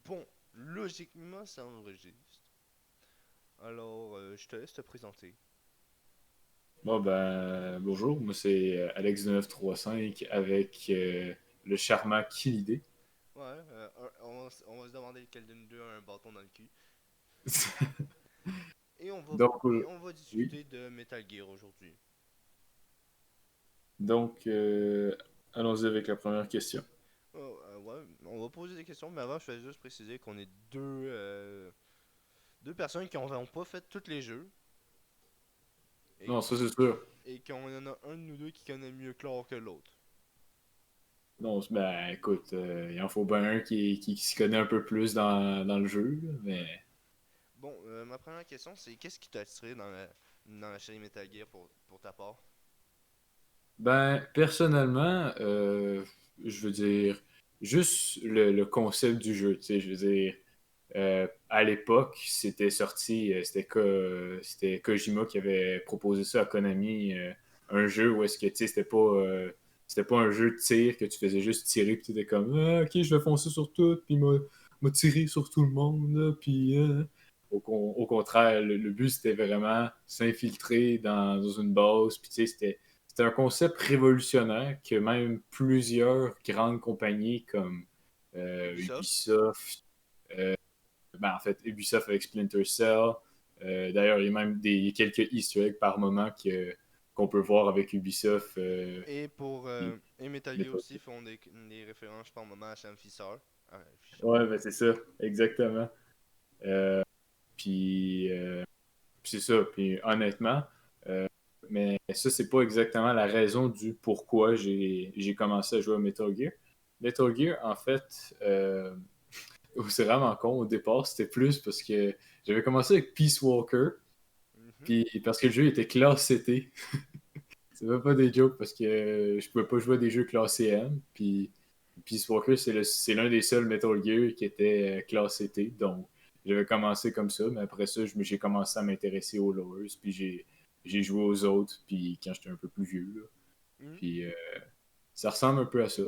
Bon, logiquement, ça enregistre. Alors, je te laisse te présenter. Bon ben bonjour, moi c'est Alex 935 avec le charmant Killidé. Ouais, on va se demander lequel de nous deux a un bâton dans le cul. Et on va, Donc et on va oui. discuter de Metal Gear aujourd'hui. Donc allons-y avec la première question. Oh, ouais, on va poser des questions, mais avant, je vais juste préciser qu'on est deux personnes qui n'ont pas fait tous les jeux et, Non, ça c'est sûr. et qu'on en a un de nous deux qui connaît mieux Claire que l'autre. Non, ben écoute, il en faut bien un qui s'y connaît un peu plus dans le jeu, là, mais Bon, ma première question, c'est qu'est-ce qui t'a attiré dans la série Metal Gear pour ta part? ben personnellement, je veux dire juste le concept du jeu, tu sais, je veux dire. À l'époque, c'était sorti, c'était Kojima qui avait proposé ça à Konami, un jeu où est-ce que, tu sais, c'était pas un jeu de tir que tu faisais juste tirer, puis tu étais comme, ah, ok, je vais foncer sur tout, puis m'a tiré sur tout le monde, là, puis au contraire, le but c'était vraiment s'infiltrer dans une base, puis tu sais, c'était un concept révolutionnaire que même plusieurs grandes compagnies comme Ubisoft? Ubisoft, ben, en fait, Ubisoft avec Splinter Cell. D'ailleurs, il y a même quelques easter eggs par moment qu'on peut voir avec Ubisoft. Puis Et Metal Gear Metal aussi Gear. font des références par moment à Sam Fisher. Ah, Fisher. Ouais, ben c'est ça, exactement. Euh, puis, puis c'est ça. Puis honnêtement, euh, mais ça, c'est pas exactement la raison du pourquoi j'ai commencé à jouer à Metal Gear. Metal Gear, en fait, c'est vraiment con. Au départ, c'était plus parce que j'avais commencé avec Peace Walker. Mhm. Puis parce que le jeu était classé T. C'est même pas des jokes parce que je pouvais pas jouer à des jeux classés M. Puis Peace Walker, c'est l'un des seuls Metal Gear qui était classé T. Donc j'avais commencé comme ça, mais après ça, j'ai commencé à m'intéresser aux lowers. Puis j'ai joué aux autres. Puis quand j'étais un peu plus vieux, là. Mhm. Puis ça ressemble un peu à ça.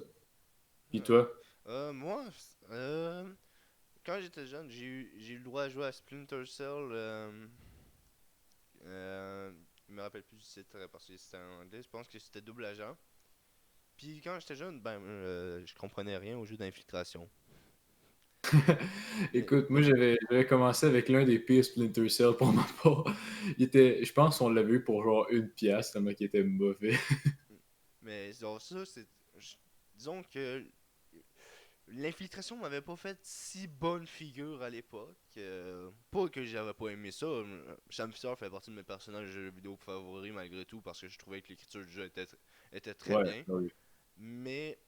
Puis Ouais. toi? Moi, euh, quand j'étais jeune, j'ai eu le droit à jouer à Splinter Cell. Je me rappelle plus du titre parce que c'était en anglais. Je pense que c'était Double Agent. Puis quand j'étais jeune, je comprenais rien au jeu d'infiltration. Mais, Écoute, moi j'avais commencé avec l'un des pires Splinter Cell pour ma part. Je pense qu'on l'avait eu pour genre une pièce, tellement qu'il était mauvais. mais genre ça, disons que l'infiltration m'avait pas fait si bonne figure à l'époque. Pas que j'avais pas aimé ça. Sam Fisher fait partie de mes personnages de jeux vidéo favoris malgré tout parce que je trouvais que l'écriture du jeu était très Ouais, bien. oui. Mais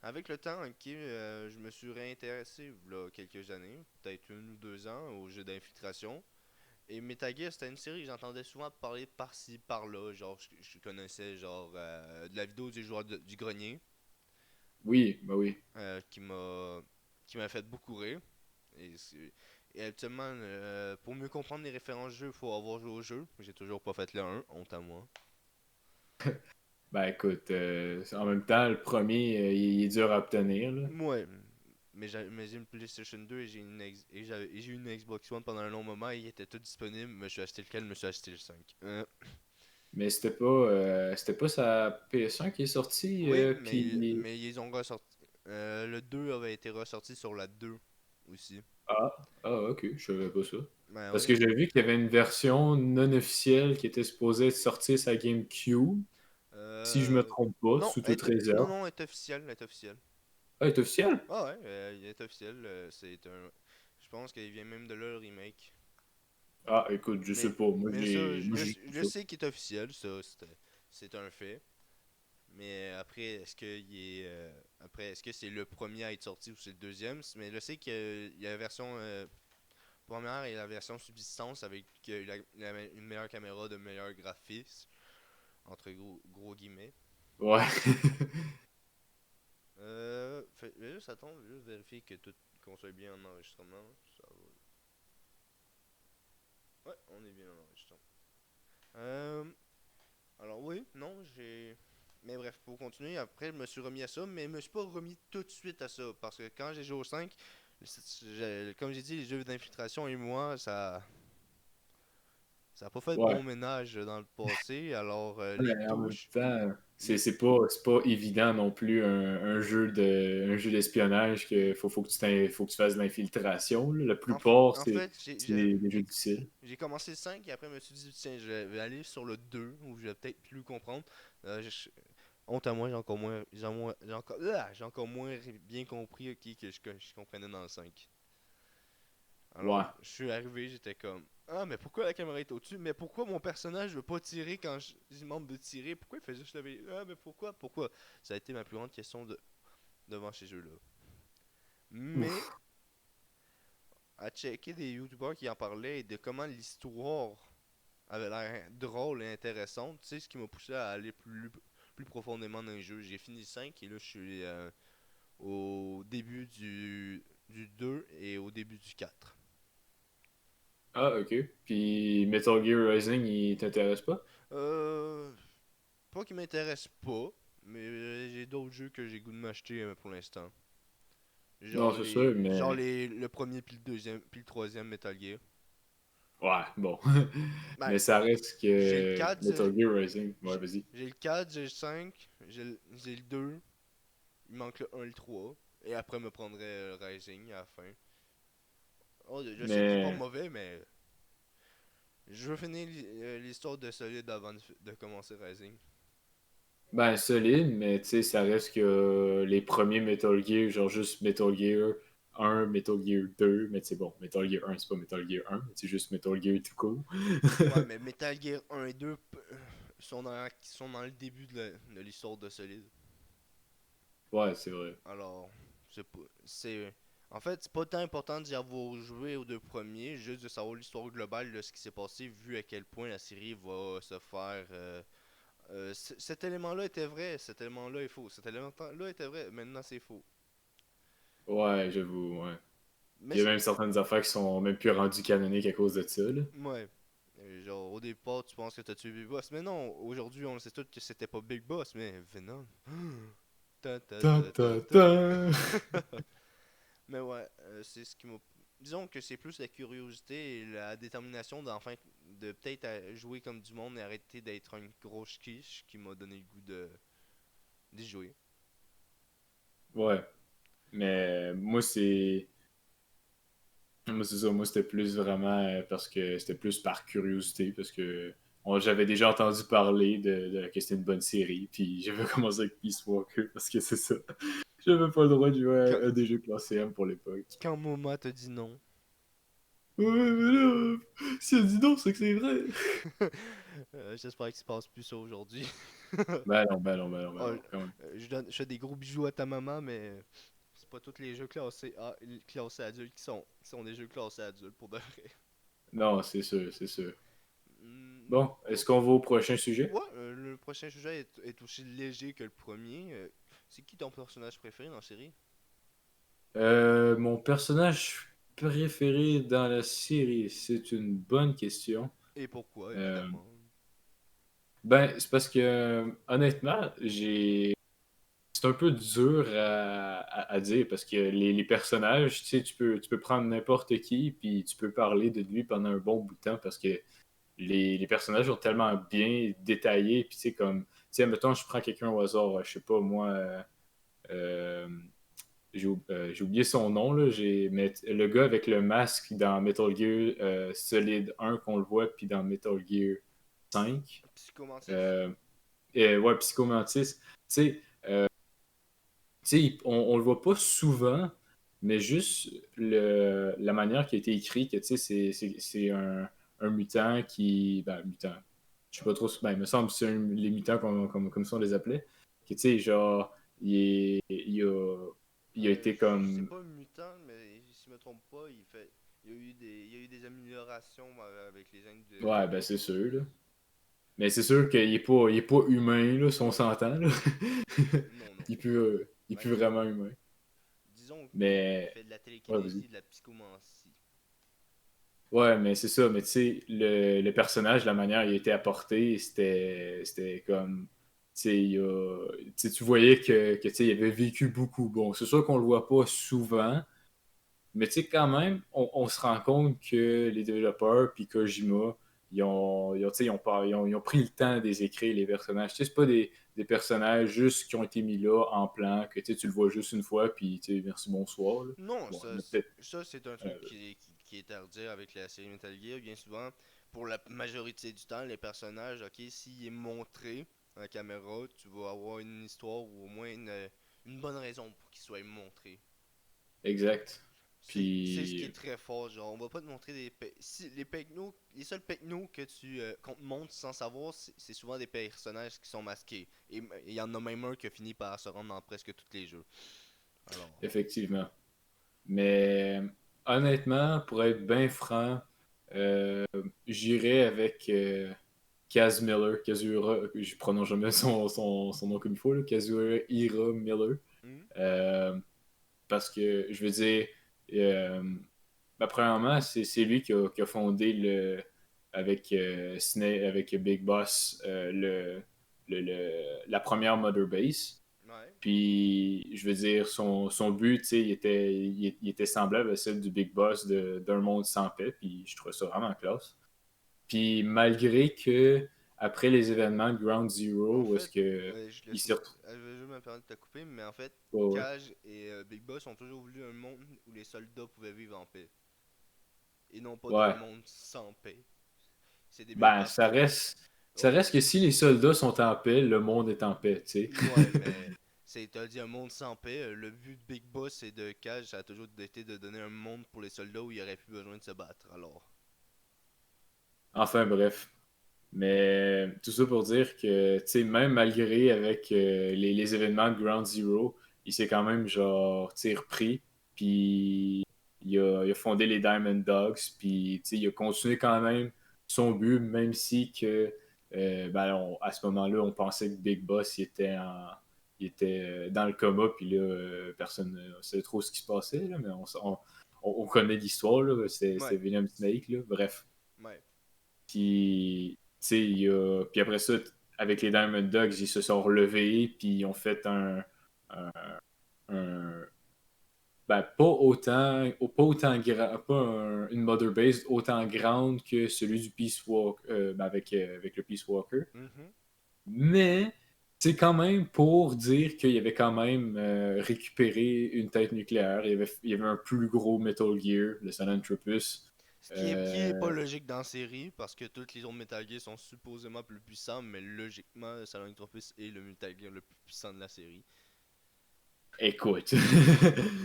avec le temps, ok, je me suis réintéressé là, quelques années, peut-être 1 ou 2 ans, au jeu d'infiltration. Et Metal Gear, c'était une série que j'entendais souvent parler par-ci, par-là. Genre, je connaissais genre de la vidéo du joueur du grenier Oui, bah oui. euh, qui m'a qui m'a fait beaucoup rire. Et actuellement, pour mieux comprendre les références jeu, il faut avoir joué au jeu. J'ai toujours pas fait le 1, honte à moi. Ben écoute, en même temps, le premier, il est dur à obtenir, là. Ouais, mais j'ai une PlayStation 2 et j'ai eu une Xbox One pendant un long moment et ils étaient tous disponibles. Je me suis acheté lequel? Je me suis acheté le 5. Mais c'était pas sa PS1 qui est sortie, Oui, puis... mais ils ont ressorti. Le 2 avait été ressorti sur la 2 aussi. Ok, je savais pas ça. Ben Parce oui. que j'ai vu qu'il y avait une version non officielle qui était supposée sortir sa GameCube, si je me Euh, trompe pas, non, sous toute non, réserve. non, elle est officielle, elle est officielle. Ah, elle est officielle? Ah ouais, il est officiel. Je pense qu'il vient même de là le remake. Ah, écoute, je sais Mais, pas. Moi, mais ça, j'ai je sais qu'il est officiel, ça, c'est un fait. Mais après, est-ce que c'est le premier à être sorti ou c'est le deuxième? Mais je sais qu'il y a la version première et la version subsistance avec une meilleure caméra, de meilleurs graphismes, entre gros guillemets. Ouais. Mais juste attends, je vais juste vérifier qu'on soit bien en enregistrement. Ça va. Ouais, on est bien en enregistrement. Euh, alors oui, non, j'ai. Mais bref, pour continuer, après je me suis remis à ça, mais je me suis pas remis tout de suite à ça. Parce que quand j'ai joué au 5, Comme j'ai dit, les jeux d'infiltration et moi, ça a pas fait de Ouais. bon ménage dans le passé. Alors, les Mais en même touches, temps, les... c'est pas évident non plus un jeu d'espionnage que faut que tu fasses de l'infiltration, là. La plupart, En fait, c'est des jeux difficiles. j'ai commencé le 5 et après, je me suis dit, tiens, je vais aller sur le 2 où je vais peut-être plus comprendre. Honte à moi, j'ai encore moins bien compris que je comprenais dans le 5. Alors, Ouais. je suis arrivé, j'étais comme, ah, mais pourquoi la caméra est au-dessus? Mais pourquoi mon personnage veut pas tirer quand je demande de tirer? Pourquoi il fait juste lever? Ah, mais pourquoi? Ça a été ma plus grande question devant ces jeux-là. Mais, Ouf. à checker des youtubeurs qui en parlaient et de comment l'histoire avait l'air drôle et intéressante, tu sais, ce qui m'a poussé à aller plus profondément dans les jeux. J'ai fini le 5 et là, je suis au début du 2 et au début du 4. Ah, ok. Puis Metal Gear Rising, il t'intéresse pas? Euh, Pas qui m'intéresse pas, mais j'ai d'autres jeux que j'ai goût de m'acheter pour l'instant. Non, c'est sûr, Genre mais... le premier puis le deuxième puis le troisième Metal Gear. Ouais, bon. Ben, Mais ça reste j'ai le que 4 Metal Gear Rising. Ouais, vas-y. j'ai le 4, j'ai le 5, j'ai le 2, il manque le un et le 3. Et après me prendrait Rising à la fin. Oh, je sais qu'il est pas Mais... mauvais, mais je veux finir l'histoire de Solid avant de commencer Rising. Ben, solide, mais tu sais, ça reste que les premiers Metal Gear, genre juste Metal Gear 1, Metal Gear 2, mais tu sais, bon, Metal Gear 1, c'est pas Metal Gear 1, c'est juste Metal Gear tout court. Ouais, mais Metal Gear 1 et 2 sont dans le début de l'histoire de Solid. Ouais, c'est vrai. Alors, c'est. En fait, c'est pas tant important d'y avoir joué aux deux premiers, juste de savoir l'histoire globale de ce qui s'est passé, vu à quel point la série va se faire. Cet élément-là était vrai, cet élément-là est faux. Cet élément-là était vrai, maintenant c'est faux. Ouais, j'avoue, ouais. Mais Puis il y a c'est. même certaines affaires qui sont même plus rendues canoniques à cause de ça, là. Ouais. Genre, au départ, tu penses que t'as tué Big Boss, mais non, aujourd'hui, on le sait tous que c'était pas Big Boss, mais Venom. Ta ta Ta ta ta ta ta. ta. Mais ouais, c'est ce qui m'a. Disons que c'est plus la curiosité et la détermination d'enfin de peut-être jouer comme du monde et arrêter d'être une grosse quiche qui m'a donné le goût de d'y jouer. Ouais, mais moi, c'est ça, moi, c'était plus vraiment parce que c'était plus par curiosité, parce que j'avais déjà entendu parler que c'était une bonne série, puis j'avais commencé avec Peace Walker, parce que c'est ça. J'avais pas le droit de jouer Quand, à des jeux classés M pour l'époque. quand Moma te dit non. Ouais, mais là, si elle dit non, c'est que c'est vrai. J'espère qu'il se passe plus ça aujourd'hui. Ben non, ben non, ben non, ben Oh, non, quand même. je fais des gros bijoux à ta maman, mais c'est pas tous les jeux classés adultes qui sont des jeux classés adultes pour de vrai. Non, c'est sûr, c'est sûr. Hmm, Bon, est-ce qu'on va au prochain sujet? ouais, le prochain sujet est aussi léger que le premier. C'est qui ton personnage préféré dans la série? Mon personnage préféré dans la série, c'est une bonne question. Et pourquoi, Euh, évidemment. ben, c'est parce que, honnêtement, c'est un peu dur à dire parce que les personnages, tu sais, tu peux prendre n'importe qui puis tu peux parler de lui pendant un bon bout de temps parce que les personnages sont tellement bien détaillés puis tu sais, comme, tu sais, mettons, je prends quelqu'un au hasard, je sais pas, moi, euh, j'ai oublié son nom, là, mais le gars avec le masque dans Metal Gear Solid 1 qu'on le voit, puis dans Metal Gear 5, Psychomantis? euh, et, ouais, Psycho Mantis, tu sais, on le voit pas souvent, mais juste la manière qui a été écrit, que tu sais, c'est un mutant qui. Ben, mutant. Je sais pas trop. Ben, il me semble que c'est les mutants comme ça on les appelait. Que tu sais, genre, il a été C'est comme. pas un mutant, mais si je me trompe pas, il y a eu des améliorations avec les années Ouais, ben c'est sûr, là. Mais c'est sûr qu'il est pas humain, là, si on s'entend, là. Non, non. Il est Ben, plus vraiment humain. disons qu'il Mais. fait de la Ouais, vas-y. télékinésie, de la psychomancie. Ouais, mais c'est ça. Mais tu sais, le personnage, la manière il a été apporté, c'était comme. Tu sais, tu sais, tu voyais que tu sais, il avait vécu beaucoup. Bon, c'est sûr qu'on le voit pas souvent, Mais tu sais, quand même, on se rend compte que les développeurs puis Kojima, tu sais, ils ont pris le temps de les écrire, les personnages. Tu sais, c'est pas des personnages juste qui ont été mis là en plan, que tu sais, tu le vois juste une fois, puis tu sais, merci, bonsoir. Là. Non, Bon, il y en a peut-être. ça c'est un truc qui est à redire avec la série Metal Gear. Bien souvent, pour la majorité du temps, les personnages, ok, s'il est montré à la caméra, tu vas avoir une histoire ou au moins une bonne raison pour qu'il soit montré. Exact. C'est ce qui est Puis, très fort, genre on va pas te montrer si les pecnos, les seuls pecnos que qu'on te montre sans savoir, c'est souvent des personnages qui sont masqués. Et il y en a même un qui a fini par se rendre dans presque tous les jeux. Alors, effectivement. Mais honnêtement, pour être bien franc, euh, j'irais avec Kaz Miller, Kazuhira, je prononce jamais son nom comme il faut, là, Kazuhira Miller. hmm? Euh, Parce que, je veux dire, euh, premièrement, c'est lui qui a fondé avec, avec Big Boss la première Mother Base. Ouais. Puis, je veux dire, son but, tu sais, il était semblable à celle du Big Boss d'un monde sans paix. Puis, je trouve ça vraiment classe. Puis, malgré que, après les événements de Ground En Zero, où est-ce fait, que il s'est retrouvé. je vais juste me permettre de te couper, mais en fait, Ouais, ouais. Cage et Big Boss ont toujours voulu un monde où les soldats pouvaient vivre en paix. Et non pas d'un Ouais. monde sans paix. C'est débile Ben, parce que. ça Oh, reste que si les soldats sont en paix, le monde est en paix, tu sais. ouais, mais t'as dit un monde sans paix. Le but de Big Boss et de Cage, ça a toujours été de donner un monde pour les soldats où il n'y aurait plus besoin de se battre. Alors, Enfin, bref. Mais tout ça pour dire que, tu sais, même malgré avec les événements de Ground Zero, il s'est quand même, genre, tu sais, repris. Puis il a fondé les Diamond Dogs. Puis, tu sais, il a continué quand même son but, même si que, ben, à ce moment-là, on pensait que Big Boss, il était dans le coma. Puis là, personne ne sait trop ce qui se passait, là, mais on connaît l'histoire, là. C'était ouais, Venom Snake, là. Bref. ouais. Puis, tu sais, puis après ça, avec les Diamond Dogs, ils se sont relevés, puis ils ont fait un, un- ben, pas autant grand, pas une Mother Base autant grande que celui du Peace Walker, ben, avec le Peace Walker. Mhm. Mais, c'est quand même pour dire qu'il y avait quand même récupéré une tête nucléaire. Il y avait un plus gros Metal Gear, le San Anthropus. Qui est pas Euh, logique dans la série, parce que tous les autres Metal Gear sont supposément plus puissants, mais logiquement, Silent Tropus est le Metal Gear le plus puissant de la série. Écoute,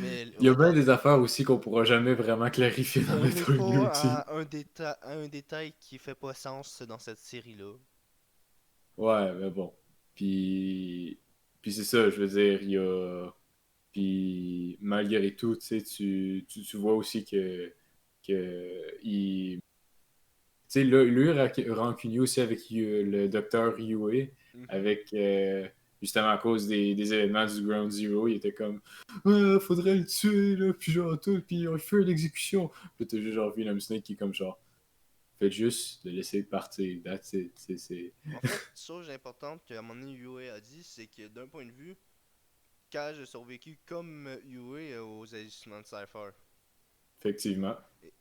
Mais il y a bien regarde, des affaires aussi qu'on pourra jamais vraiment clarifier dans on n'est Metroid pas Ultime. à un détail qui fait pas sens dans cette série-là. Ouais, mais bon. Puis c'est ça, je veux dire, il y a. Puis malgré tout, tu sais, tu vois aussi que tu sais, là, lui rancunier aussi avec le docteur Yue, Mhm. avec justement à cause des événements du Ground Zero, il était comme faudrait le tuer, là, puis genre tout, puis on fait l'exécution. Puis t'as juste genre Venom Snake qui est comme genre, faites juste le laisser partir, that's it. En fait, chose importante qu'à un moment donné Yue a dit, c'est que d'un point de vue, Cage a survécu comme Yue aux agissements de Cypher. Effectivement.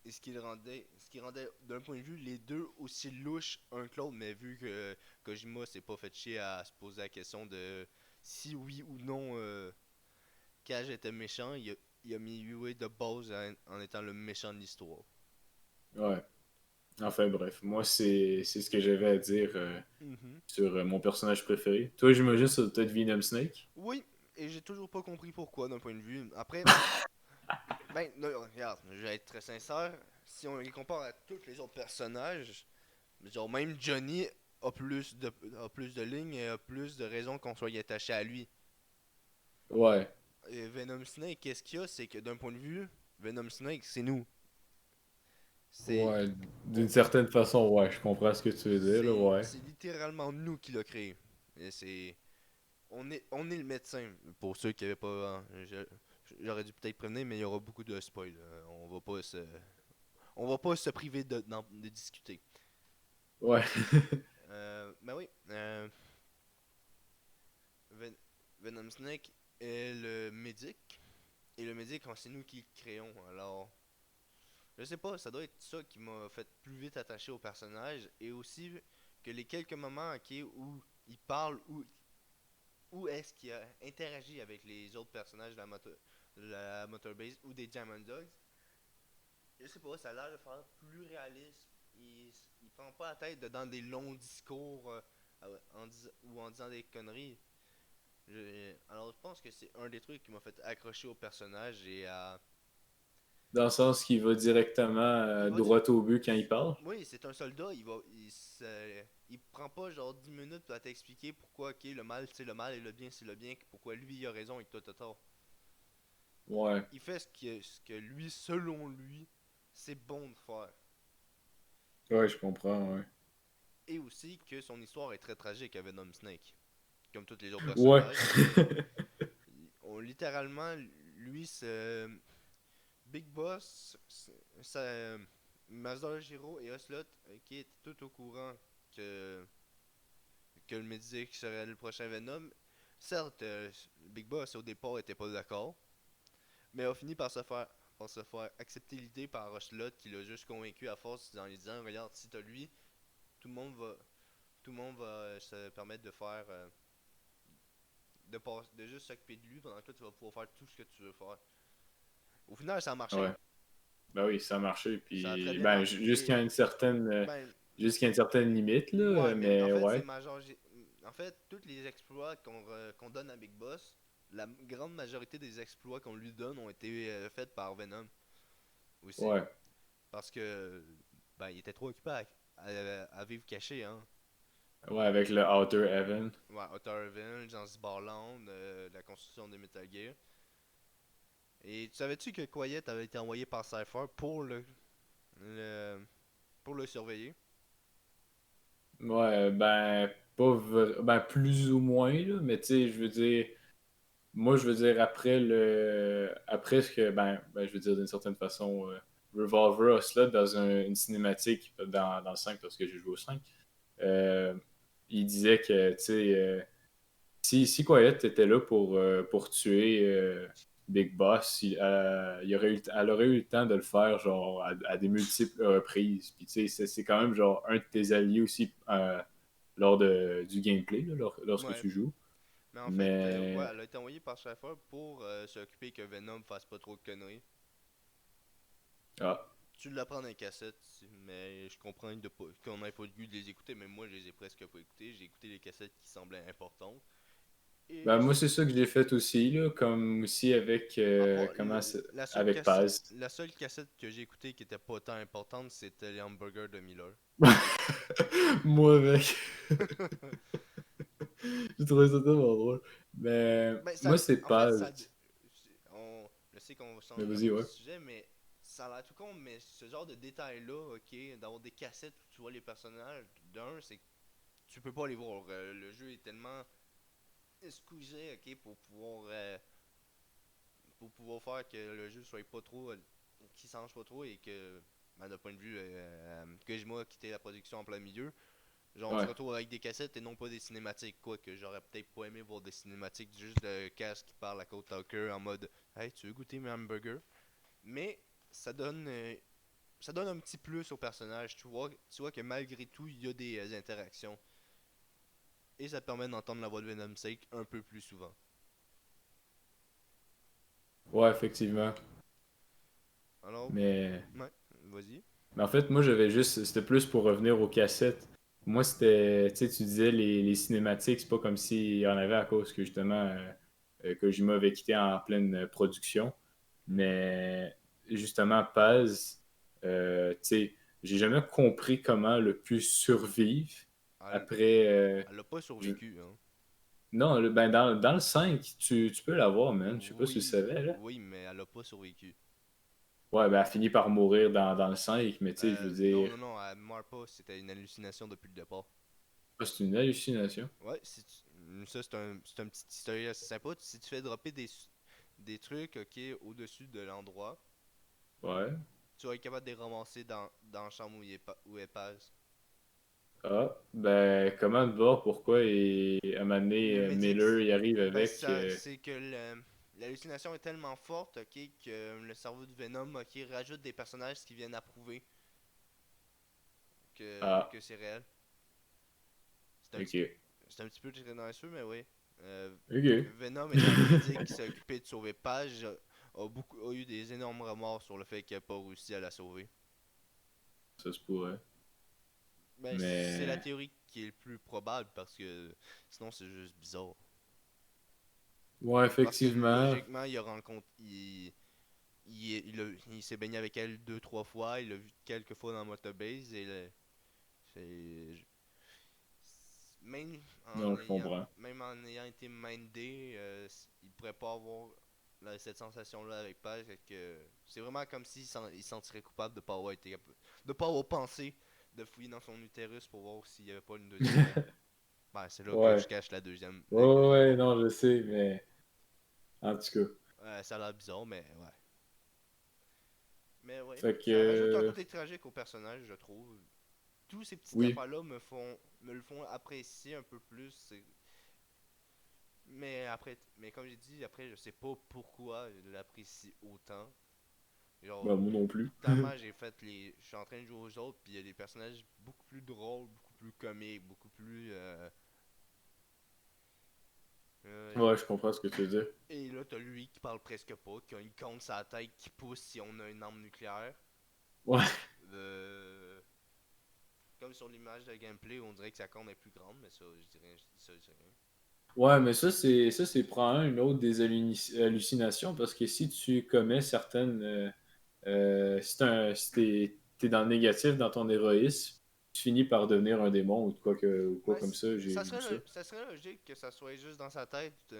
Et ce qui rendait d'un point de vue les deux aussi louches un que l'autre, mais vu que Kojima s'est pas fait chier à se poser la question de si oui ou non Cage était méchant, il a mis Yue de base en étant le méchant de l'histoire. Ouais. Enfin bref, moi c'est ce que j'avais à dire Mhm. sur mon personnage préféré. Toi, j'imagine ça doit être Venom Snake. Oui, et j'ai toujours pas compris pourquoi d'un point de vue. Après, ben, là, regarde, je vais être très sincère. Si on les compare à tous les autres personnages, genre même Johnny a plus de lignes et a plus de raisons qu'on soit attaché à lui. Ouais. Et Venom Snake, qu'est-ce qu'il y a? C'est que d'un point de vue, Venom Snake, c'est nous. C'est. Ouais, on- d'une certaine façon, ouais, je comprends ce que tu veux dire, là, ouais. c'est littéralement nous qui l'a créé. Et c'est. On est le médecin. Pour ceux qui avaient pas. Hein, j'aurais dû peut-être prévenir, mais il y aura beaucoup de spoil. On va pas se priver de discuter. Ouais. Ben oui. Venom Snake est le médic. Et le médic, c'est nous qui le créons. Alors, je sais pas, ça doit être ça qui m'a fait plus vite attacher au personnage. Et aussi que les quelques moments, ok, où il parle, où est-ce qu'il a interagi avec les autres personnages de la Motorbase ou des Diamond Dogs. Je sais pas, ça a l'air de faire plus réaliste. Il prend pas la tête dans des longs discours ou en disant des conneries. Alors je pense que c'est un des trucs qui m'a fait accrocher au personnage et à... Dans le sens qu'il va directement Il va dire... droit au but quand il parle. Oui, c'est un soldat, il prend pas genre 10 minutes pour t'expliquer pourquoi ok, le mal c'est le mal et le bien c'est le bien, pourquoi lui il a raison et toi t'as tort. Ouais. Il fait ce que lui, selon lui, c'est bon de faire. Ouais, je comprends, ouais. Et aussi que son histoire est très tragique avec Venom Snake. Comme tous les autres Ouais. personnages. Littéralement, lui, c'est Big Boss, Mazda Giro et Ocelot qui étaient tout au courant que, que le Medic serait le prochain Venom. Certes, Big Boss au départ était pas d'accord, mais a fini par se faire accepter l'idée par Ocelot qui l'a juste convaincu à force en lui disant regarde, si t'as lui, tout le monde va tout le monde va se permettre de faire de juste s'occuper de lui pendant que toi tu vas pouvoir faire tout ce que tu veux faire. Au final, ça a marché. Ouais. Ben oui, ça a marché. Ça a très Puis, bien ben, marché. Ben, jusqu'à une certaine limite, là, ouais, mais en mais fait, c'est ouais. major. En fait, tous les exploits qu'on donne à Big Boss, la grande majorité des exploits qu'on lui donne ont été faits par Venom aussi. Ouais. Parce que, ben, il était trop occupé à vivre caché, hein. Ouais, avec le Outer Heaven. Ouais, Outer Revenge, dans Barland, la construction de Metal Gear. Et tu savais-tu que Quiet avait été envoyé par Cypher le, pour le surveiller? Ouais, ben, ben, plus ou moins, là, mais tu sais, je veux dire, moi, je veux dire, après ce que, je veux dire, d'une certaine façon, Revolver a cela dans une cinématique dans le 5 parce que j'ai joué au 5. euh, il disait que, tu sais, si Quiet était là pour tuer Big Boss, elle aurait eu le temps de le faire genre à des multiples reprises. Puis tu sais, c'est quand même genre un de tes alliés aussi lors du gameplay, là, lorsque Ouais. tu joues. Mais en fait, ouais, Mais elle a été envoyée par Cypher pour s'occuper que Venom fasse pas trop de conneries. ah, Tu l'apprends dans les cassettes, mais je comprends qu'on n'ait pas le goût de les écouter, mais moi je les ai presque pas écoutées. J'ai écouté les cassettes qui semblaient importantes. Et ben moi c'est ça que j'ai fait aussi là, comme aussi avec à part avec Paz. la seule cassette que j'ai écoutée qui était pas tant importante, c'était les hamburgers de Miller. Moi avec. J'ai trouvé ça tellement drôle. Mais Ben, moi c'est en fait, Paz. je sais qu'on Mais change un vas-y, peu de ouais. sujet, mais ça a l'air tout con, mais ce genre de détails-là, ok, d'avoir des cassettes où tu vois les personnages, c'est que tu peux pas les voir. Le jeu est tellement squeezé, ok, pour pouvoir faire que le jeu soit pas trop, qu'il change pas trop et que, ben, d'un point de vue, Kojima a quitté la production en plein milieu. Genre, on se Ouais. retrouve avec des cassettes et non pas des cinématiques. Quoi que j'aurais peut-être pas aimé voir des cinématiques, juste de Cass qui parle à Code Talker en mode hey, tu veux goûter mes hamburgers? Mais ça donne, euh, ça donne un petit plus au personnage. Tu vois que malgré tout, il y a des interactions. Et ça te permet d'entendre la voix de Venom Sake un peu plus souvent. Ouais, effectivement. Alors, Mais ouais, vas-y. Mais en fait, moi, c'était plus pour revenir aux cassettes. Moi, c'était, tu sais, tu disais les cinématiques, c'est pas comme s'il y en avait à cause que justement Kojima avait quitté en pleine production. Mhm. Mais justement, Paz, tu sais, j'ai jamais compris comment le pu survivre Elle, après. elle a pas Je- survécu, hein. Non, dans le 5, tu peux l'avoir, man. Je sais pas si tu le Oui, savais, là. oui, mais elle a pas survécu. Ouais, ben, elle finit par mourir dans le 5, mais tu sais, je veux Non, dire, non, non, elle meurt pas. C'était une hallucination depuis le départ. ah, c'est une hallucination. Ouais, ça c'est un petit historique assez sympa. Si tu fais dropper des trucs, ok, au-dessus de l'endroit, Ouais. tu vas être capable de les ramasser dans la chambre où elle passe. Ah, ben, comment de voir pourquoi à un moment donné, Le Medic, Miller y arrive ben avec. ça, c'est que l'hallucination est tellement forte, ok, que le cerveau de Venom, ok, rajoute des personnages qui viennent approuver Ah, que c'est réel. C'est un petit, ok. c'est un petit peu tendancieux, mais oui. Euh, Ok. Venom étant le médic qui s'est occupé de sauver Page, a eu des énormes remords sur le fait qu'il n'a pas réussi à la sauver. Ça se pourrait. Ben, c'est la Mais. théorie qui est le plus probable parce que sinon c'est juste bizarre. Ouais, Parce que effectivement. logiquement, il a rencontré. Il s'est baigné avec elle deux, trois fois. Il l'a vu quelques fois dans Motobase. C'est- même Non, je comprends. même en ayant été mindé, il pourrait pas avoir cette sensation-là avec Page. Que c'est vraiment comme il se sentirait coupable de pas avoir de pas avoir pensé de fouiller dans son utérus pour voir s'il y avait pas une deuxième main. Ben, c'est là que je Ouais. cache la deuxième. Ouais, ouais, ouais, non, je sais, mais. En tout cas. Ça a l'air bizarre, mais ouais. Mais ouais, Fait ça rajoute un que. côté tragique au personnage, je trouve. Tous ces petites Oui. affaires-là me le font apprécier un peu plus. Mais comme j'ai dit, après, je sais pas pourquoi je l'apprécie autant. Ben, Genre, moi non plus. tellement je suis en train de jouer aux autres, puis il y a des personnages beaucoup plus drôles, beaucoup plus comiques, beaucoup plus. Euh, Ouais, je comprends ce que tu veux dire. et là, t'as lui qui parle presque pas, qui a une corne sur la tête qui pousse si on a une arme nucléaire. Ouais. Euh, Comme sur l'image de gameplay, on dirait que sa corne est plus grande, mais ça, je dis rien. Ouais, mais ça c'est probablement une autre des hallucinations parce que si tu commets certaines si t'es dans le négatif dans ton héroïsme, tu finis par devenir un démon ou quoi Ouais, comme ça, j'ai vu ça. ça serait logique que ça soit juste dans sa tête,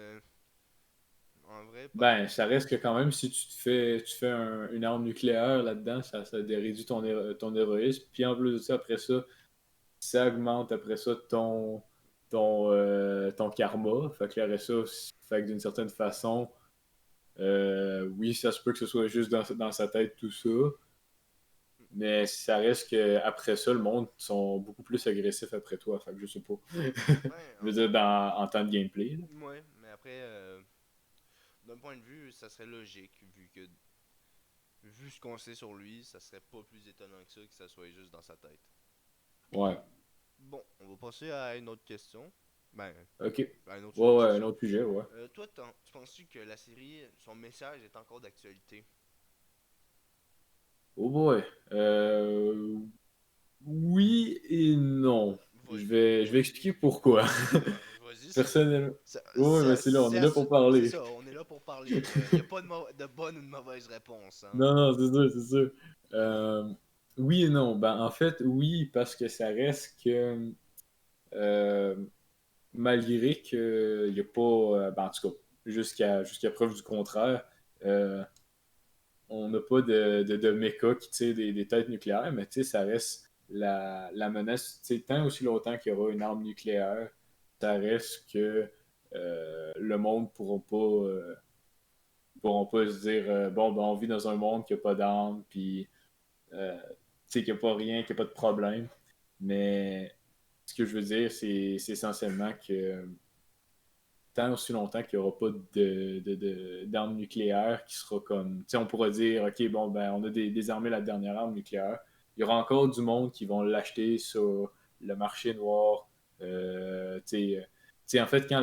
en vrai, pas. Ben, ça reste que quand même, si tu fais une arme nucléaire là-dedans, ça réduit ton héroïsme. Puis en plus de ça, après ça augmente après ça ton karma. Fait que après ça, fait que d'une certaine façon, oui, ça se peut que ce soit juste dans sa tête tout ça. Mais ça reste que après ça, le monde sont beaucoup plus agressifs après toi. Fait que je sais pas. Ouais, Je veux dire, en temps de gameplay. Là. ouais, mais après, d'un point de vue, ça serait logique, vu ce qu'on sait sur lui, ça serait pas plus étonnant que ça soit juste dans sa tête. Ouais. Bon, on va passer à une autre question. Ben, Ok. à un autre Ouais, sujet, c'est ouais, un ça. autre sujet, ouais. Toi, tu penses-tu que la série, son message est encore d'actualité? Oh boy. Oui et non. Je vais Vas-y. expliquer pourquoi. Vas-y, Personnellement. Ouais, mais c'est là, on est là pour c'est parler. ça, on est là pour parler. Il n'y a pas de bonne ou de mauvaise réponse. Hein. Non, non, c'est sûr, c'est sûr. Euh, oui et non. Ben, en fait, oui, parce que ça reste que euh, malgré qu'il n'y a pas, ben, en tout cas, jusqu'à preuve du contraire, euh, on n'a pas de méca qui tire des têtes nucléaires, mais tu sais, ça reste la menace, tu sais, tant aussi longtemps qu'il y aura une arme nucléaire, ça reste que le monde ne pourront pas se dire bon, ben, on vit dans un monde qui n'a pas d'armes, puis tu sais, qu'il n'y a pas rien, qu'il n'y a pas de problème. Mais ce que je veux dire, c'est essentiellement que tant aussi longtemps qu'il n'y aura pas d'armes nucléaires qui sera comme. Tu sais, on pourra dire, OK, bon, ben, on a désarmé la dernière arme nucléaire. Il y aura encore du monde qui vont l'acheter sur le marché noir. En fait, comment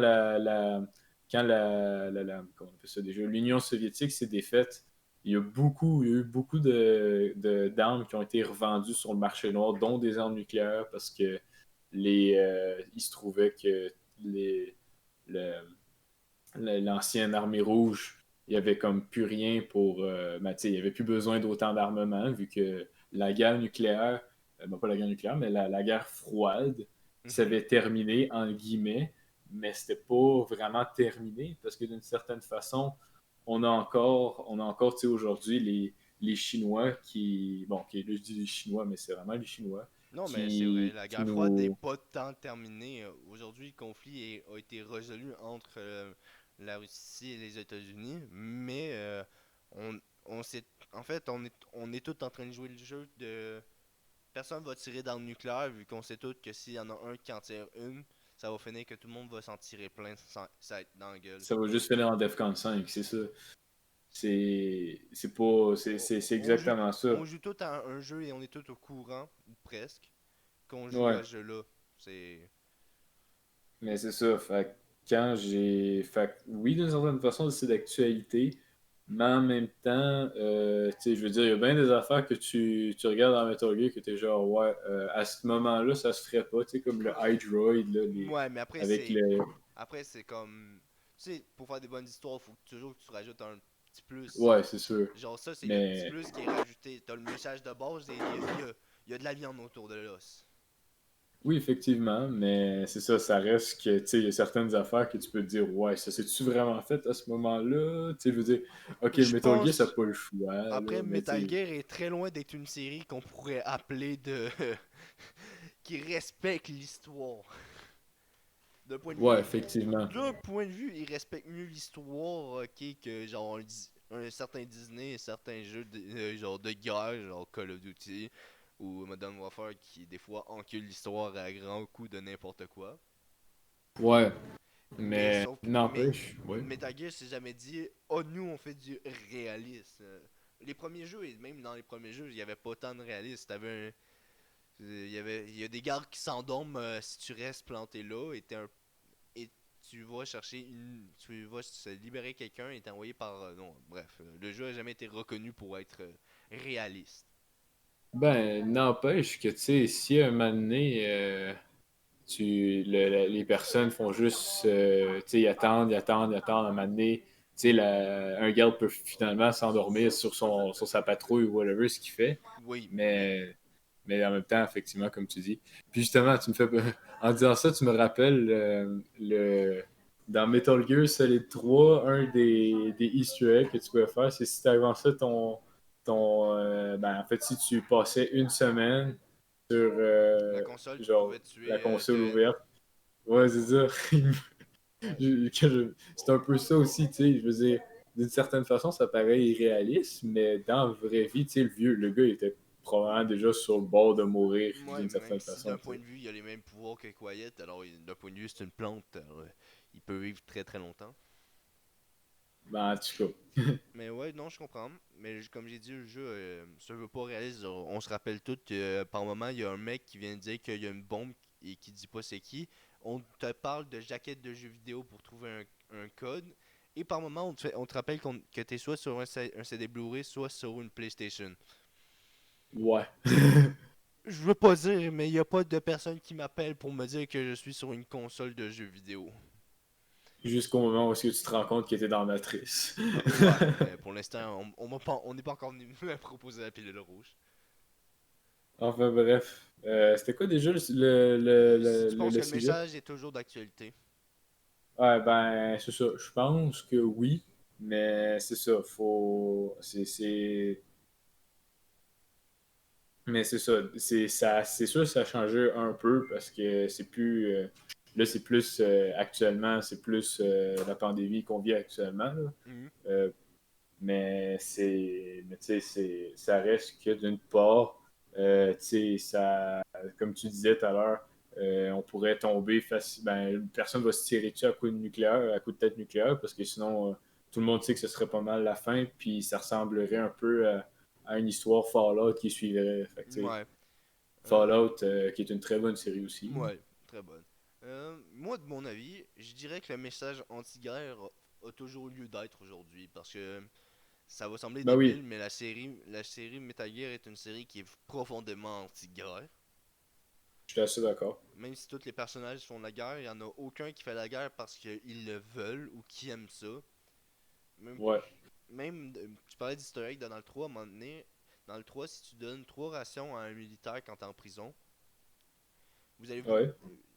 on appelle ça déjà, l'Union soviétique s'est défaite, il y a eu beaucoup d'armes qui ont été revendues sur le marché noir, dont des armes nucléaires, parce que il se trouvait que le, l'ancienne armée rouge, il n'y avait comme plus rien pour. Ben, il n'y avait plus besoin d'autant d'armement, vu que la guerre nucléaire, ben, pas la guerre nucléaire, mais la guerre froide Mhm. s'avait terminé, en guillemets, mais c'était pas vraiment terminé, parce que d'une certaine façon, on a encore aujourd'hui, les Chinois qui. Bon, okay, là, je dis les Chinois, mais c'est vraiment les Chinois Non, mais c'est vrai, qui, la qui guerre froide n'est nous. pas tant terminée. Aujourd'hui, le conflit a été résolu entre la Russie et les États-Unis, mais on s'est, en fait, on est tous en train de jouer le jeu de personne va tirer d'armes nucléaires vu qu'on sait tous que s'il y en a un qui en tire une, ça va finir que tout le monde va s'en tirer plein sans ça être dans la gueule. Ça va juste finir en Defcon 5, c'est ça. C'est pas. C'est On joue, exactement ça. on joue tout à un jeu et on est tous au courant, ou presque, qu'on joue Ouais. à ce jeu-là. C'est. Mais c'est ça. Fait que quand j'ai. Fait que oui, d'une certaine façon, c'est d'actualité. Mais en même temps, tu sais, je veux dire, il y a bien des affaires que tu regardes dans Metal Gear que t'es genre, ouais, à ce moment-là, ça se ferait pas, tu sais, comme le Hydroid, là, Ouais, mais après, avec c'est. le. Après, c'est comme. Tu sais, pour faire des bonnes histoires, il faut toujours que tu rajoutes un petit plus. Ouais, c'est sûr. Genre, ça, c'est le petit Mais plus qui est rajouté. T'as le message de base et il y a de la viande autour de l'os. oui, effectivement, mais c'est ça, ça reste que, tu sais, il y a certaines affaires que tu peux te dire, ouais, ça s'est-tu vraiment fait à ce moment-là? Tu sais, je veux dire, ok, Je Metal Gear, ça n'a pense. pas le choix, Après, là, mais Metal tu sais, Gear est très loin d'être une série qu'on pourrait appeler de. qui respecte l'histoire. D'un point de ouais, vue. effectivement. D'un point de vue, il respecte mieux l'histoire, ok, que genre un certain Disney, certains jeux genre de guerre, genre Call of Duty ou Modern Warfare qui des fois encule l'histoire à grands coups de n'importe quoi. Ouais, Mais mais sauf mais n'empêche, ouais. Metal Gear s'est jamais dit oh nous on fait du réalisme. Les premiers jeux et même dans les premiers jeux, il y avait pas tant de réalisme. Il y a des gardes qui s'endorment si tu restes planté là et tu vas chercher tu vas se libérer quelqu'un et t'envoyer par non bref le jeu a jamais été reconnu pour être réaliste. Ben, n'empêche que, tu sais, si un moment donné, les personnes font juste, tu sais, ils attendent, à un moment donné, tu sais, un garde peut finalement s'endormir sur sa patrouille ou whatever ce qu'il fait, Oui, mais mais, mais en même temps, effectivement, comme tu dis. Puis justement, en disant ça, tu me rappelles dans Metal Gear Solid 3, un des Easter eggs que tu pouvais faire, c'est si tu avançais ben, en fait, si tu passais une semaine sur, la console tu genre, pouvais la tuer console Ted. ouverte. Ouais, c'est ça. C'est un peu ça aussi, tu sais. Je veux dire, d'une certaine façon, ça paraît irréaliste, mais dans la vraie vie, tu sais, le gars, il était probablement déjà sur le bord de mourir Ouais, d'une même certaine si façon, d'un tu point sais. de vue il a les mêmes pouvoirs que Quiet, alors d'un point de vue c'est une plante, alors, il peut vivre très très longtemps. Ben, en tout cas. Mais ouais, non, je comprends. Mais comme j'ai dit, le jeu se veut pas réaliste. On se rappelle tous que par moment, il y a un mec qui vient dire qu'il y a une bombe et qui dit pas c'est qui. On te parle de jaquettes de jeux vidéo pour trouver un code. Et par moment, on te rappelle que tu es soit sur un CD Blu-ray, soit sur une PlayStation. Ouais. Je veux pas dire, mais il y a pas de personne qui m'appelle pour me dire que je suis sur une console de jeux vidéo. Jusqu'au moment où tu te rends compte qu'il était dans Matrice. Ouais, mais pour l'instant, on n'est pas encore venu me proposer la pilule rouge. Enfin, bref. C'était quoi déjà Si tu penses le que le sujet? message est toujours d'actualité. Ouais, ben, c'est ça. Je pense que oui, mais c'est ça. Mais c'est ça. C'est sûr que ça a changé un peu parce que c'est plus. Là, c'est plus. Actuellement, c'est plus la pandémie qu'on vit actuellement, là. Mhm. Euh, mais tu sais, ça reste que d'une part, tu sais, comme tu disais tout à l'heure, on pourrait tomber facilement. Ben, personne va se tirer dessus à coup de nucléaire, à coup de tête nucléaire, parce que sinon, tout le monde sait que ce serait pas mal la fin, puis ça ressemblerait un peu à une histoire Fallout qui suivrait. Fait que, tu sais, Ouais. Euh, Fallout, qui est une très bonne série aussi. ouais, très bonne. Moi, de mon avis, je dirais que le message anti-guerre a toujours lieu d'être aujourd'hui parce que ça va sembler Ben oui, débile, mais la série Metal Gear est une série qui est profondément anti-guerre. je suis assez d'accord. Même si tous les personnages font la guerre, il n'y en a aucun qui fait la guerre parce qu'ils le veulent ou qui aiment ça. Même, Ouais, tu parlais d'Easter egg dans le 3 à un moment donné. Dans le 3, si tu donnes 3 rations à un militaire quand t'es en prison, vous allez vous, ouais.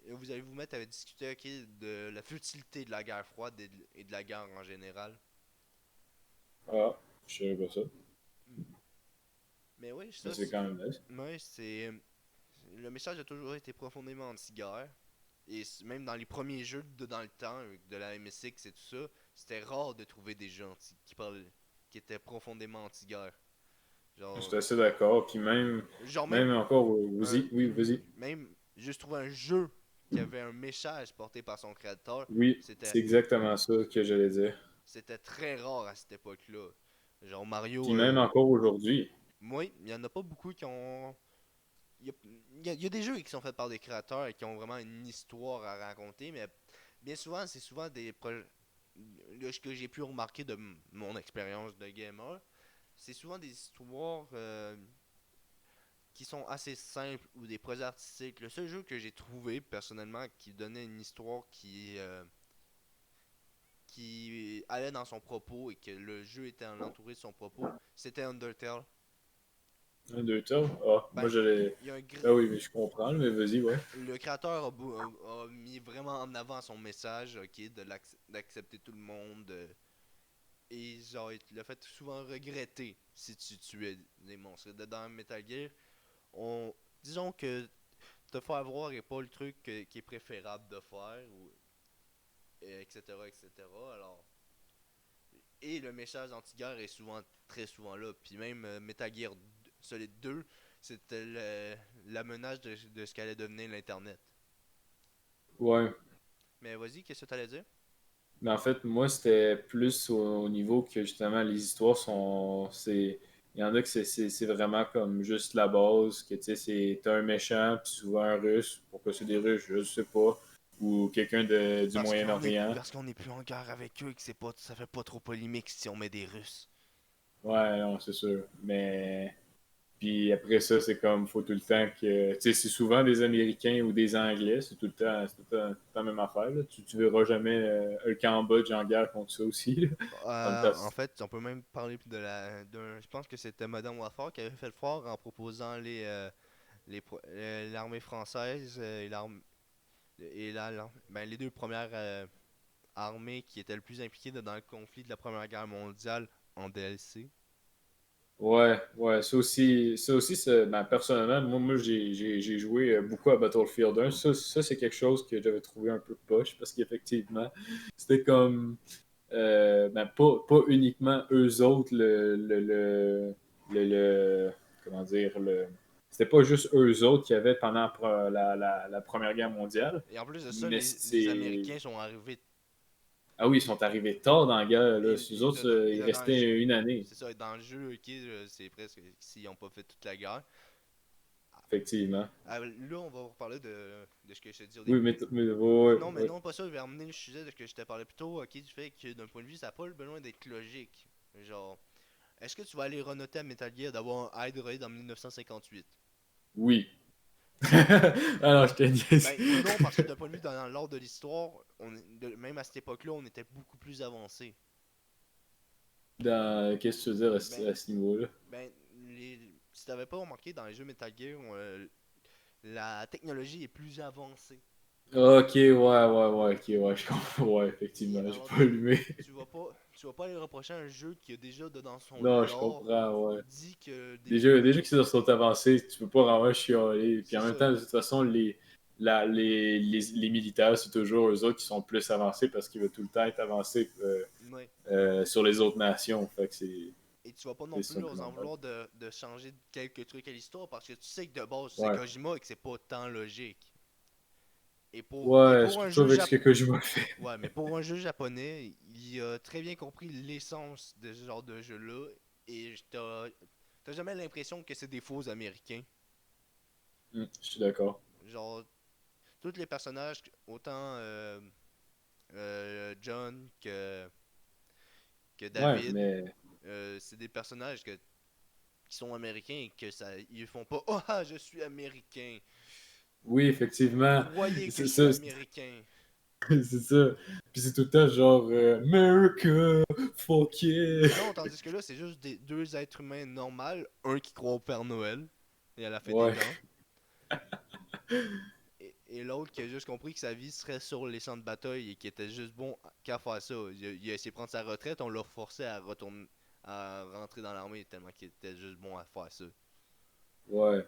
vous allez vous mettre à discuter ok, de la futilité de la guerre froide et de la guerre en général. Ah, je savais pas ça. Mais oui, Mais ça, c'est quand même nice. ouais, c'est. Le message a toujours été profondément anti-guerre. Et même dans les premiers jeux dans le temps, de la MSX et tout ça, c'était rare de trouver des gens qui étaient profondément anti-guerre. Je Genre, suis assez d'accord. Puis genre même même, encore, un- vas-y, oui, vas-y. même juste trouver un jeu. qu'il y avait un message porté par son créateur. Oui, C'était c'est exactement ça que j'allais dire. c'était très rare à cette époque-là. Genre Puis Mario, même encore aujourd'hui. moi, il y en a pas beaucoup qui ont. Il y a des jeux qui sont faits par des créateurs et qui ont vraiment une histoire à raconter, mais bien souvent, c'est souvent des projets. Ce que j'ai pu remarquer de mon expérience de gamer, c'est souvent des histoires qui sont assez simples ou des projets artistiques. Le seul jeu que j'ai trouvé personnellement qui donnait une histoire qui allait dans son propos et que le jeu était entouré de son propos, c'était Undertale. Un, deux tours? Ah, moi Ben, j'allais. il y a Ah oui, mais je comprends, mais vas-y, ouais. le créateur a mis vraiment en avant son message, ok, d'accepter tout le monde. Et genre, il l'a fait souvent regretter si tu tuais des monstres. Dans Metal Gear, on, disons que te faire voir est pas le truc qui est préférable de faire, ou, etc., etc. Alors, et le message anti-guerre est souvent, très souvent là. Puis même Metal Gear Solid 2, c'était la menace de ce qu'allait devenir l'Internet. Ouais. Mais vas-y, qu'est-ce que t'allais dire? Mais en fait, moi, c'était plus au niveau que justement les histoires sont. Il y en a que c'est vraiment comme juste la base, que tu sais, c'est un méchant, puis souvent un russe. Pourquoi c'est des Russes, je sais pas. Ou quelqu'un du Moyen-Orient. Parce qu'on est plus en guerre avec eux et que c'est pas, ça fait pas trop polémique si on met des Russes. Ouais, non, c'est sûr. Mais. Puis après ça, c'est comme, faut tout le temps que. Tu sais, c'est souvent des Américains ou des Anglais, c'est tout le temps la même affaire. Là. Tu verras jamais un Cambodge en guerre contre ça aussi. Là. En Fantastique. fait, on peut même parler je pense que c'était Modern Warfare qui avait fait le fort en proposant l'armée française et les deux premières armées qui étaient le plus impliquées dans le conflit de la Première Guerre mondiale en DLC. Ouais, ouais, ben, personnellement, moi j'ai joué beaucoup à Battlefield 1. Ça c'est quelque chose que j'avais trouvé un peu poche parce qu'effectivement, c'était comme, ben, pas uniquement eux autres, comment dire, c'était pas juste eux autres qui avaient pendant la Première Guerre mondiale, Et en plus de ça, mais les c'est. Américains sont arrivés. Ah oui, ils sont arrivés tard dans la guerre, là. Eux autres, Et il dans le jeu, restait une année, c'est ça, dans le jeu, ok, c'est presque s'ils n'ont pas fait toute la guerre. effectivement. Là, on va reparler de ce que je t'ai dit au Oui, début. ouais, ouais, Non, mais ouais. non, pas ça. Je vais ramener le sujet de ce que je t'ai parlé plus tôt, ok, du fait que d'un point de vue, ça n'a pas le besoin d'être logique. Genre, est-ce que tu vas aller renoter à Metal Gear d'avoir un Hydroid en 1958? Oui. Alors, je te niaise. Ben non, parce que d'un point de vue dans l'ordre de l'histoire, même à cette époque-là, on était beaucoup plus avancé. Qu'est-ce que tu veux dire Ben, à ce niveau-là? ben, si t'avais pas remarqué dans les jeux Metal Gear, la technologie est plus avancée. Ok, ouais, ouais, ok, ouais, je comprends. Ouais, Et effectivement, j'ai alors, pas allumé. tu vas pas aller reprocher à un jeu qui a déjà dans son Non, je lore comprends, ouais. dit que Déjà que c'est sont avancés, tu peux pas vraiment chialer. Puis c'est en même ça. temps, de toute façon, les militaires, c'est toujours eux autres qui sont plus avancés parce qu'ils veulent tout le temps être avancés Ouais. sur les autres nations. Fait que Et tu vas pas non c'est plus un peu leur en normal. vouloir de changer quelques trucs à l'histoire parce que tu sais que de base c'est Ouais. Kojima et que c'est pas tant logique. Et Ouais, pour un surtout jeu avec ce que Kojima fait. ouais, mais pour un jeu japonais, il a très bien compris l'essence de ce genre de jeu-là et t'as jamais l'impression que c'est des faux américains. Je suis d'accord. Genre, tous les personnages, autant John que Ouais, David, mais c'est des personnages qui sont américains et que ça, ils font pas oh ah, je suis américain. oui, effectivement. Croyez que C'est je suis ça, américain. c'est ça. Puis c'est tout le temps genre America, fuck yeah. Non, tandis que là, c'est juste deux êtres humains normaux, un qui croit au Père Noël et à la fée des Ouais, dents, et l'autre qui a juste compris que sa vie serait sur les champs de bataille et qui était juste bon qu'à faire ça. Il a essayé de prendre sa retraite, on l'a forcé à retourner, à rentrer dans l'armée tellement qu'il était juste bon à faire ça. ouais,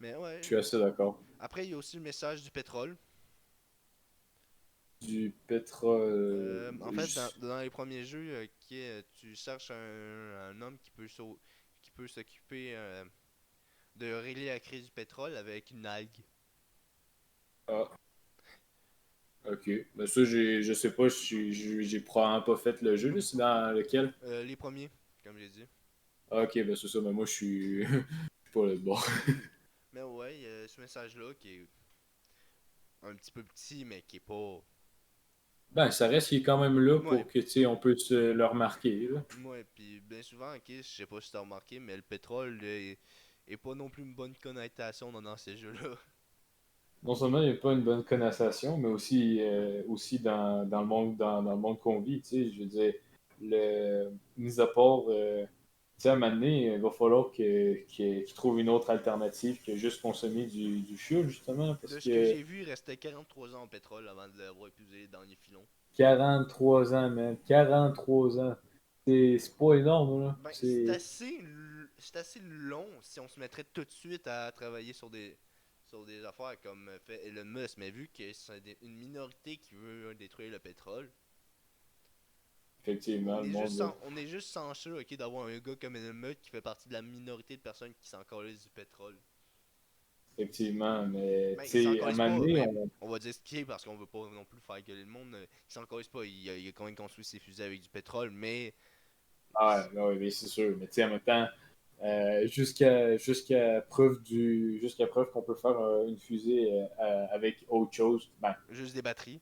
Mais je ouais. suis assez d'accord. Après, il y a aussi le message du pétrole. Du pétrole. En fait, dans les premiers jeux, tu cherches un homme qui peut s'occuper de régler la crise du pétrole avec une algue. Ah, ok. Ben ça, je sais pas, j'ai probablement pas fait le jeu, là. C'est dans lequel? Les premiers, comme j'ai dit. Ah, ok, ben c'est ça, mais moi, je suis je suis pas là-dedans. Mais ouais, il y a ce message-là qui est un petit peu petit, mais qui est pas. Ben, ça reste qu'il est quand même là Ouais, pour que, tu sais, on peut se le remarquer, là. ouais, puis bien souvent, ok, je sais pas si t'as remarqué, mais le pétrole est pas non plus une bonne connotation dans ces jeux-là. Non seulement il n'y a pas une bonne connotation, mais aussi, aussi dans le monde, dans le monde qu'on vit, tu sais, je veux dire, mis à part, tu sais, à un moment donné, il va falloir qu'ils trouvent une autre alternative que juste consommer du fuel, justement, parce De ce que que j'ai vu, il restait 43 ans en pétrole avant de l'avoir épuisé dans les filons. 43 ans, man, 43 ans, c'est pas énorme, là, Ben, c'est c'est assez long si on se mettrait tout de suite à travailler sur des affaires comme fait Elon Musk, mais vu que c'est une minorité qui veut détruire le pétrole, effectivement le monde, là. on est juste chanceux, ok, d'avoir un gars comme Elon Musk qui fait partie de la minorité de personnes qui s'en calissent du pétrole. Effectivement, mais, Ben, tu il s'en sais, à un calisse moment pas, donné, ben, on va dire ce qui est parce qu'on veut pas non plus faire gueuler le monde. Il s'en calisse pas, il a quand même construit ses fusées avec du pétrole, mais ah, ouais, ouais, c'est sûr. Mais tu sais, en même temps, jusqu'à preuve qu'on peut faire une fusée avec autre chose. Ben, juste des batteries.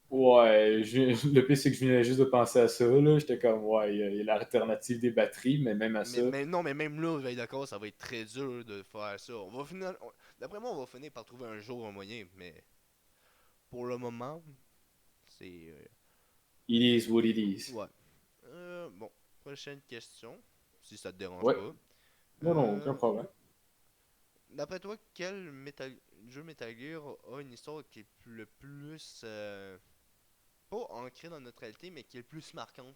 ouais, le pire, c'est que je venais juste de penser à ça, là. J'étais comme, ouais, il y a l'alternative des batteries, mais même à ça, Mais non, mais même là, veille d'accord, ça va être très dur de faire ça. D'après moi, on va finir par trouver un jour un moyen, mais pour le moment, c'est. it is what it is. Ouais. Bon, prochaine question, si ça te dérange Ouais, pas. non, non, aucun Euh, problème. D'après toi, quel jeu Metal Gear a une histoire qui est le plus. Pas ancrée dans notre réalité, mais qui est le plus marquante?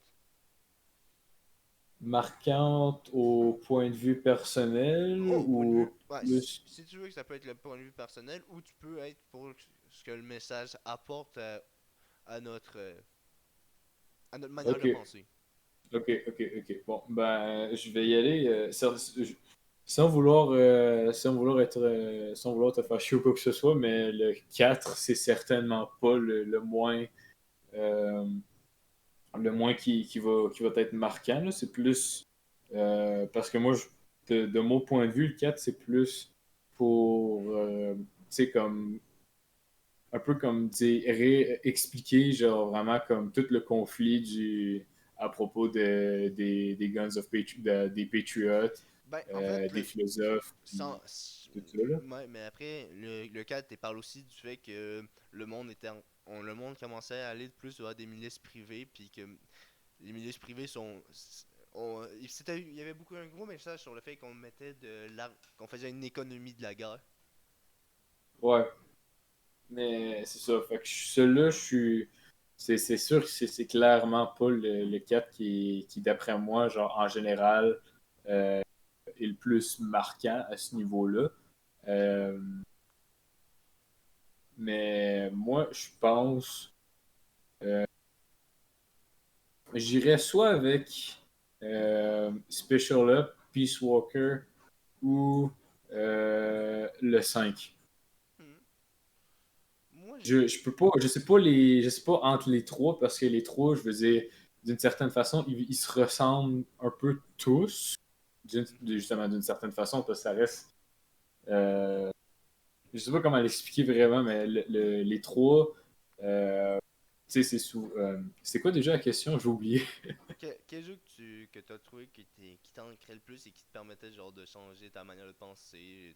Marquante au point de vue personnel Oh, point de vue. ou Ouais, plus. si tu veux que ça peut être le point de vue personnel, ou tu peux être pour ce que le message apporte à à notre manière Ok, de penser. ok. Bon, ben, je vais y aller. Sans vouloir être, sans vouloir te faire chier ou quoi que ce soit, mais le 4 c'est certainement pas euh, le moins qui va être marquant, là. C'est plus, parce que moi, de mon point de vue, le 4 c'est plus pour, tu sais, comme, un peu comme dire, expliquer, genre, vraiment comme tout le conflit à propos des Guns of des Patriots, Ben, en fait, des philosophes, sans, puis tout ça, là. ouais, mais après, le 4 il parle aussi du fait que le monde commençait à aller de plus vers des milices privées, puis que les milices privées il y avait beaucoup un gros message sur le fait qu'on faisait une économie de la guerre. Ouais, mais c'est ça. Fait que celui-là, je suis. C'est sûr que c'est clairement pas le 4 qui, d'après moi, genre, en général, est le plus marquant à ce niveau-là. Euh, mais moi, je pense. J'irais soit avec Special Up, Peace Walker ou le 5. Hmm. Moi, Je peux pas, je sais pas entre les trois parce que les trois, je veux dire, d'une certaine façon, ils se ressemblent un peu tous, justement d'une certaine façon, parce que ça reste, je sais pas comment l'expliquer vraiment, mais les trois, tu sais, c'est quoi déjà la question? J'ai oublié. quel jeu que t'as trouvé qui t'ancrait le plus et qui te permettait genre de changer ta manière de penser?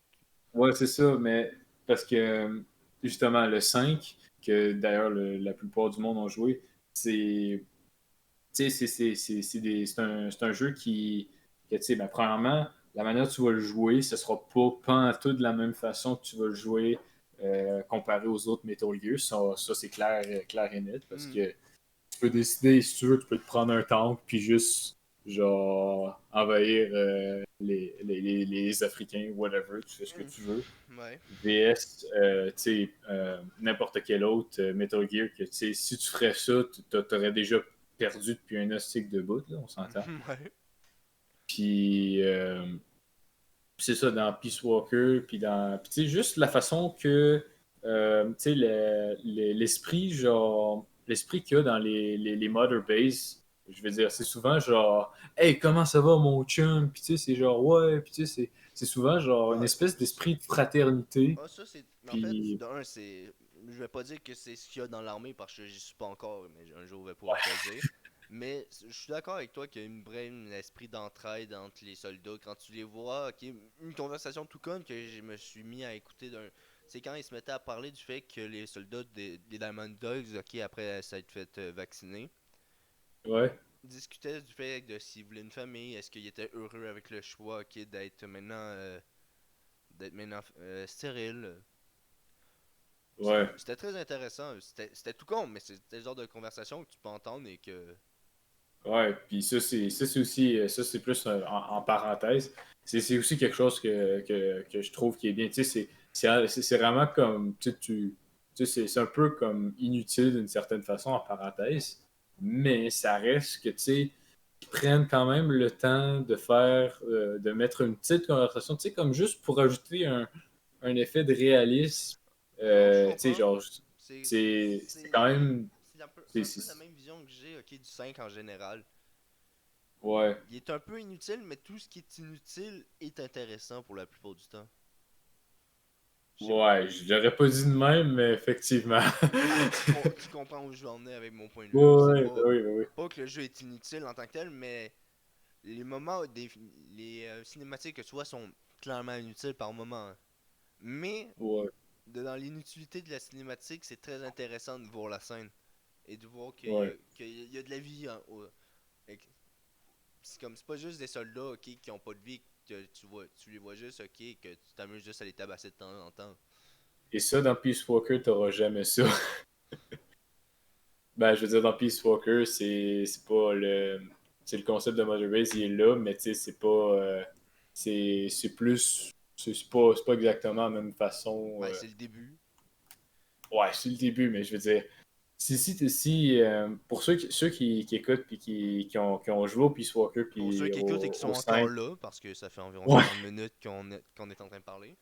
Ouais, c'est ça, mais parce que justement, le 5 que d'ailleurs la plupart du monde ont joué, c'est. Tu sais, c'est un jeu que, tu sais, ben, premièrement, la manière dont tu vas le jouer, ce sera pas tout de la même façon que tu vas le jouer comparé aux autres Metal Gear. Ça c'est clair, clair et net, parce Hmm. que tu peux décider, si tu veux, tu peux te prendre un tank, puis juste, genre, envahir les Africains, whatever, tu fais ce que Hmm. tu veux. Ouais. VS, tu sais, n'importe quel autre Metal Gear que, tu sais, si tu ferais ça, t'aurais déjà perdu depuis un hostique de bout, là, on s'entend. Ouais. Puis, c'est ça, dans Peace Walker, puis tu sais, juste la façon que tu sais, l'esprit, genre, l'esprit qu'il y a dans les Mother Base, je veux dire, c'est souvent genre, hey, comment ça va, mon chum? Puis tu sais, c'est genre, ouais, puis tu sais, c'est souvent genre une Ah, espèce d'esprit de fraternité. ah, ça, c'est. En fait, Puis, d'un, c'est. Je vais pas dire que c'est ce qu'il y a dans l'armée parce que j'y suis pas encore, mais un jour je vais pouvoir te le ouais, dire. Mais je suis d'accord avec toi qu'il y a une vraie un esprit d'entraide entre les soldats. Quand tu les vois, ok, une conversation tout comme que je me suis mis à écouter d'un. C'est quand ils se mettaient à parler du fait que les soldats des Diamond Dogs, ok, après s'être fait vacciner, ouais, discutaient du fait de s'ils voulaient une famille, est-ce qu'ils étaient heureux avec le choix, ok, d'être maintenant stérile. ouais. C'était très intéressant. C'était tout con, mais c'était le genre de conversation que tu peux entendre et que. Ouais, puis ça c'est aussi ça c'est plus en parenthèse. C'est aussi quelque chose que je trouve qui est bien. Tu sais, c'est vraiment comme tu sais, c'est un peu comme inutile d'une certaine façon en parenthèse, mais ça reste que tu sais, ils prennent quand même le temps de faire de mettre une petite conversation, tu sais, comme juste pour ajouter un effet de réalisme. Non, je Tu sais, comprends. genre, C'est c'est quand même. c'est un peu la C'est- même vision que j'ai, ok, du 5 en général. ouais. Il est un peu inutile, mais tout ce qui est inutile est intéressant pour la plupart du temps. Je sais pas. Ouais, je l'aurais pas dit de même, mais effectivement. Bah, tu comprends où je veux en venir avec mon point de vue. C'est Ouais, pas, oui, oui, oui. pas que le jeu est inutile en tant que tel, mais les moments, les cinématiques que tu vois sont clairement inutiles par moment, hein. Mais Ouais, dans l'inutilité de la cinématique, c'est très intéressant de voir la scène et de voir ouais, qu'il y a de la vie, hein, c'est comme c'est pas juste des soldats, ok, qui ont pas de vie, que tu les vois juste, ok, que tu t'amuses juste à les tabasser de temps en temps. et ça, dans Peace Walker, t'auras jamais ça. Ben, je veux dire, dans Peace Walker, c'est pas le. C'est le concept de Mother Base, il est là, mais tu sais, c'est pas. C'est plus. C'est pas exactement la même façon. Ben, c'est le début. Ouais, c'est le début, mais je veux dire. Si, pour ceux qui écoutent puis qui ont joué au Peace Walker Pour ceux puis qui écoutent et qui sont au encore 5. là, parce que ça fait environ Ouais, 50 minutes qu'on est en train de parler.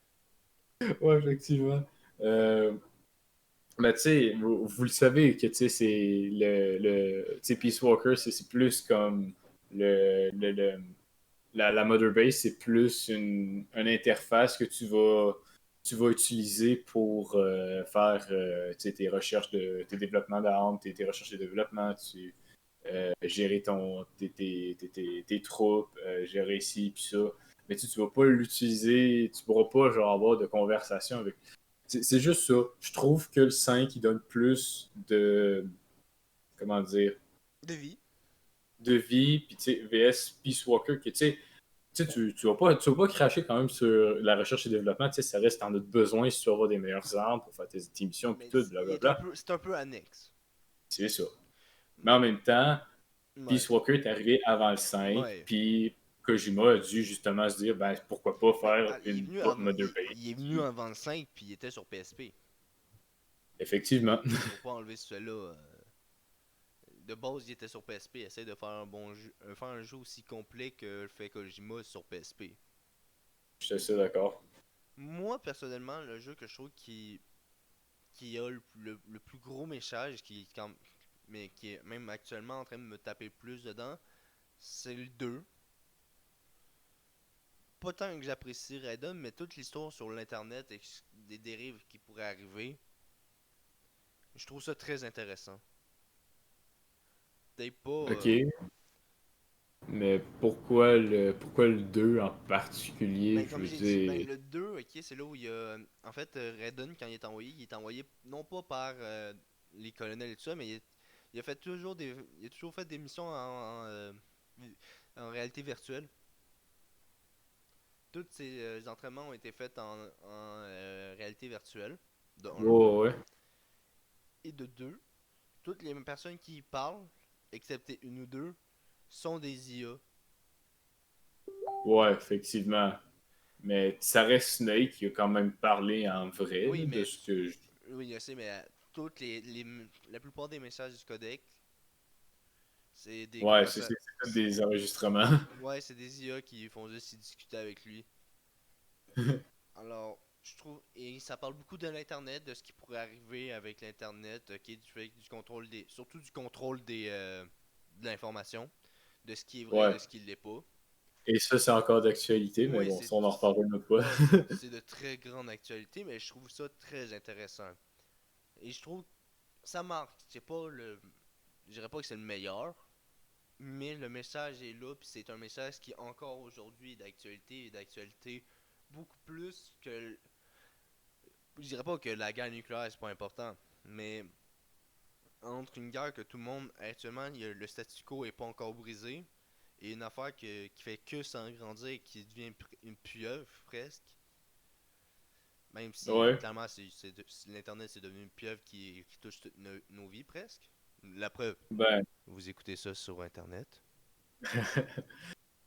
ouais, effectivement. Euh, Mais tu sais, vous le savez que tu sais, c'est tu sais, Peace Walker, c'est plus comme la Mother Base, c'est plus une interface que tu vas utiliser pour faire tu sais, tes recherches tes développements d'armes, tes recherches de développement, gérer tes troupes, gérer ci puis ça. Mais tu vas pas l'utiliser, tu pourras pas genre avoir de conversation avec. C'est juste ça. Je trouve que le 5 il donne plus de. Comment dire? De vie. De vie, puis tu sais, VS Peace Walker, que tu vas pas cracher quand même sur la recherche et développement, tu sais, ça reste en notre besoin si tu veux avoir des meilleures armes pour faire tes missions, puis Mais tout, il est un blablabla. peu, c'est un peu annexe. C'est ça. Mais en même temps, Ouais. Peace Walker est arrivé avant le 5, Ouais. puis Kojima a dû justement se dire, ben pourquoi pas Mais faire une autre Mother Base. il est venu Puis, avant le 5 puis il était sur PSP. effectivement. Faut pas enlever cela. De base, il était sur PSP. Essaye de faire un bon jeu, faire un jeu aussi complet que le fait Kojima sur PSP. Je suis assez d'accord. Moi, personnellement, le jeu que je trouve qui a le plus gros message, mais qui est même actuellement en train de me taper plus dedans, c'est le 2. Pas tant que j'apprécie Raiden, mais toute l'histoire sur l'internet et des dérives qui pourraient arriver, je trouve ça très intéressant. T'es pas. Ok. Mais pourquoi le 2 en particulier, Ben, je comme veux j'ai dit, ben, dire. le 2, ok, c'est là où il y a. En fait, Raiden, quand il est envoyé non pas par les colonels et tout ça, mais il a fait toujours il a toujours fait des missions en réalité virtuelle. Tous ces entraînements ont été faits en réalité virtuelle, de un. Ouais, ouais. Et de deux, toutes les personnes qui y parlent, excepté une ou deux, sont des IA. Ouais, effectivement. Mais ça reste Snake qui a quand même parlé en vrai, Oui, là, de mais. ce que je. Oui, je sais, mais toutes la plupart des messages du codec, c'est des Ouais, conversations. c'est des enregistrements. Ouais, c'est des IA qui font juste y discuter avec lui. Alors, je trouve, et ça parle beaucoup de l'Internet, de ce qui pourrait arriver avec l'Internet, ok, du contrôle surtout du contrôle de l'information, de ce qui est vrai, de Ouais. ce qui l'est pas. Et ça, c'est encore d'actualité, mais Oui, bon, ça, on en reparlera une autre fois. c'est de très grande actualité, mais je trouve ça très intéressant. Et je trouve ça marque. C'est pas le, je dirais pas que c'est le meilleur, mais le message est là, puis c'est un message qui encore aujourd'hui est d'actualité et d'actualité beaucoup plus que, je dirais pas que la guerre nucléaire c'est pas important, mais entre une guerre que tout le monde actuellement, le statu quo est pas encore brisé et une affaire qui fait que s'agrandir et qui devient une pieuvre presque. Même si Ouais. clairement l'internet c'est devenu une pieuvre qui touche toutes nos vies presque. La preuve, Ben, vous écoutez ça sur internet.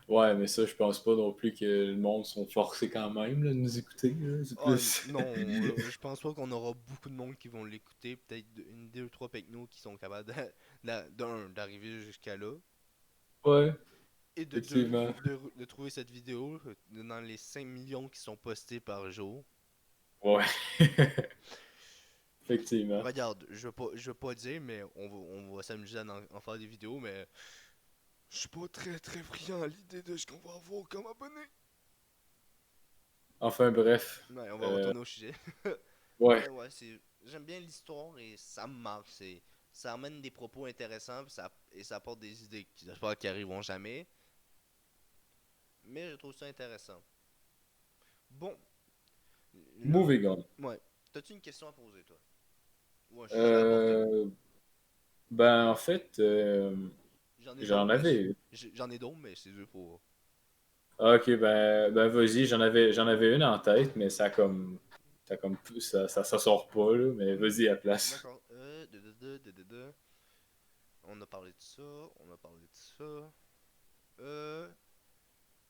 ouais, mais ça, je pense pas non plus que le monde sont forcés quand même là, de nous écouter, là. C'est Oh plus. non, je pense pas qu'on aura beaucoup de monde qui vont l'écouter. Peut-être une, deux, trois technos qui sont capables d'arriver jusqu'à là. Ouais, Et de deux, effectivement. de trouver cette vidéo dans les 5 millions qui sont postés par jour. Ouais. Effectivement. Regarde, je veux pas dire, mais on va s'amuser à en faire des vidéos, mais je suis pas très très friand à l'idée de ce qu'on va avoir comme abonné. Enfin, bref. Ouais, on va Euh, retourner au sujet. ouais. Mais ouais, j'aime bien l'histoire et ça me marque. Ça amène des propos intéressants et ça apporte des idées qui j'espère qui arriveront jamais. Mais je trouve ça intéressant. Bon, là, Moving on. ouais. T'as-tu une question à poser, toi? Ou un sujet à aborder? Euh, ben, en fait, J'en ai j'en d'autres, mais avais. j'en ai d'autres, mais c'est dur pour. Ah, ok, ben vas-y, j'en avais une en tête, mais ça sort pas, là, mais vas-y à la place. D'accord. On a parlé de ça, on a parlé de ça. Euh,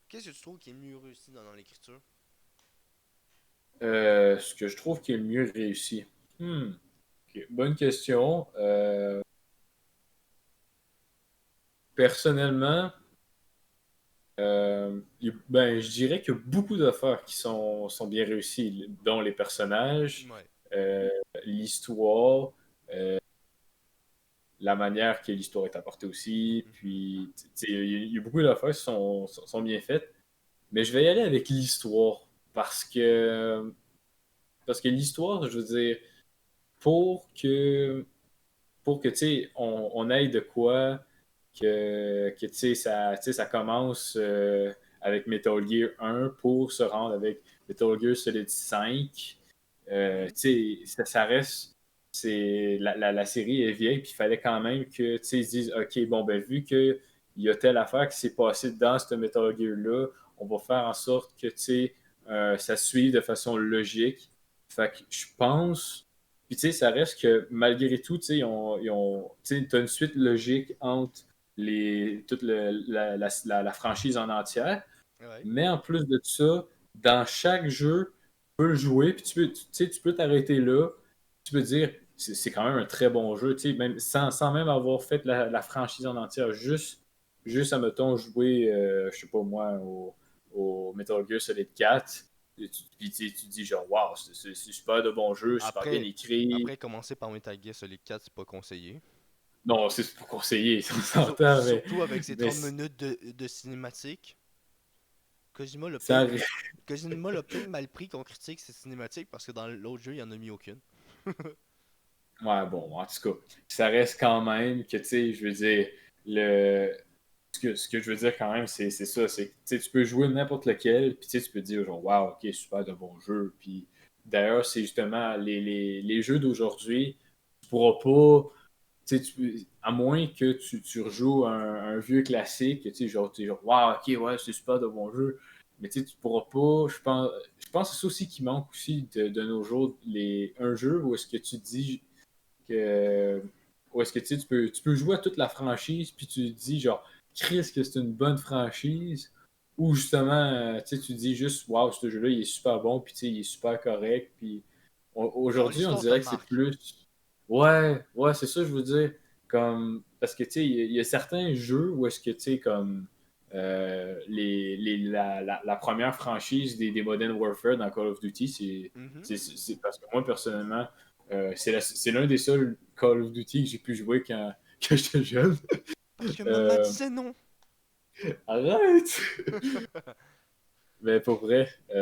Qu'est-ce que tu trouves qui est mieux réussi dans l'écriture? Ce que je trouve qui est le mieux réussi. Hmm, ok, bonne question. Personnellement, ben, je dirais qu'il y a beaucoup d'affaires qui sont bien réussies, dont les personnages, Ouais. euh, l'histoire, la manière que l'histoire est apportée aussi. Mhm. Puis, tu sais, il y a beaucoup d'affaires qui sont bien faites. Mais je vais y aller avec l'histoire. Parce que l'histoire, je veux dire, pour que, tu sais, on aille de quoi que tu sais, ça commence avec Metal Gear 1 pour se rendre avec Metal Gear Solid 5. Mhm. Tu sais, ça reste. La série est vieille, puis il fallait quand même que tu sais, ils se disent OK, bon, ben, vu qu'il y a telle affaire qui s'est passée dans ce Metal Gear-là, on va faire en sorte que tu sais, ça suive de façon logique. Fait que je pense. Puis tu sais, ça reste que malgré tout, tu sais, tu as une suite logique entre toute la franchise en entière. Ouais. Mais en plus de ça, dans chaque jeu, tu peux le jouer, puis tu peux t'arrêter là. Tu peux dire, c'est quand même un très bon jeu, même, sans même avoir fait la franchise en entière. Juste admettons, jouer, je sais pas moi, au Metal Gear Solid 4. Puis tu dis genre, waouh, c'est super de bon jeu, super bien écrit. Après commencer par Metal Gear Solid 4, c'est pas conseillé. Non, c'est pour conseiller, on s'entend, Surtout avec ces mais 30 minutes de cinématique. Kojima l'a ça peut-être arrive. Kojima l'a peut-être mal pris qu'on critique ces cinématiques parce que dans l'autre jeu, il y en a mis aucune. Ouais, bon, en tout cas, ça reste quand même que, tu sais, je veux dire, le... ce que je veux dire quand même, c'est ça, c'est que, tu sais, tu peux jouer n'importe lequel, puis tu sais, tu peux dire, genre, wow, ok, super de bon jeu, puis d'ailleurs, c'est justement les jeux d'aujourd'hui, tu pourras pas, tu sais, à moins que tu rejoues un vieux classique, tu sais, genre, wow, ok, ouais, c'est super de bon jeu, mais tu sais, tu pourras pas, je pense que c'est ça aussi qui manque aussi de nos jours, un jeu où est-ce que tu dis que, où est-ce que tu peux jouer à toute la franchise, puis tu te dis genre, Chris, que c'est une bonne franchise, ou justement, tu dis juste, waouh, ce jeu-là, il est super bon, puis il est super correct, puis Genre, aujourd'hui, on l'histoire te dirait que c'est marque. plus. Ouais, c'est ça, je veux dire. Parce que, tu sais, il y a certains jeux où est-ce que, tu sais, comme. la première franchise des Modern Warfare dans Call of Duty, Mhm. c'est parce que moi, personnellement, c'est l'un des seuls Call of Duty que j'ai pu jouer quand j'étais jeune. Parce que maman Euh, disait non. Arrête! Mais pour vrai, tu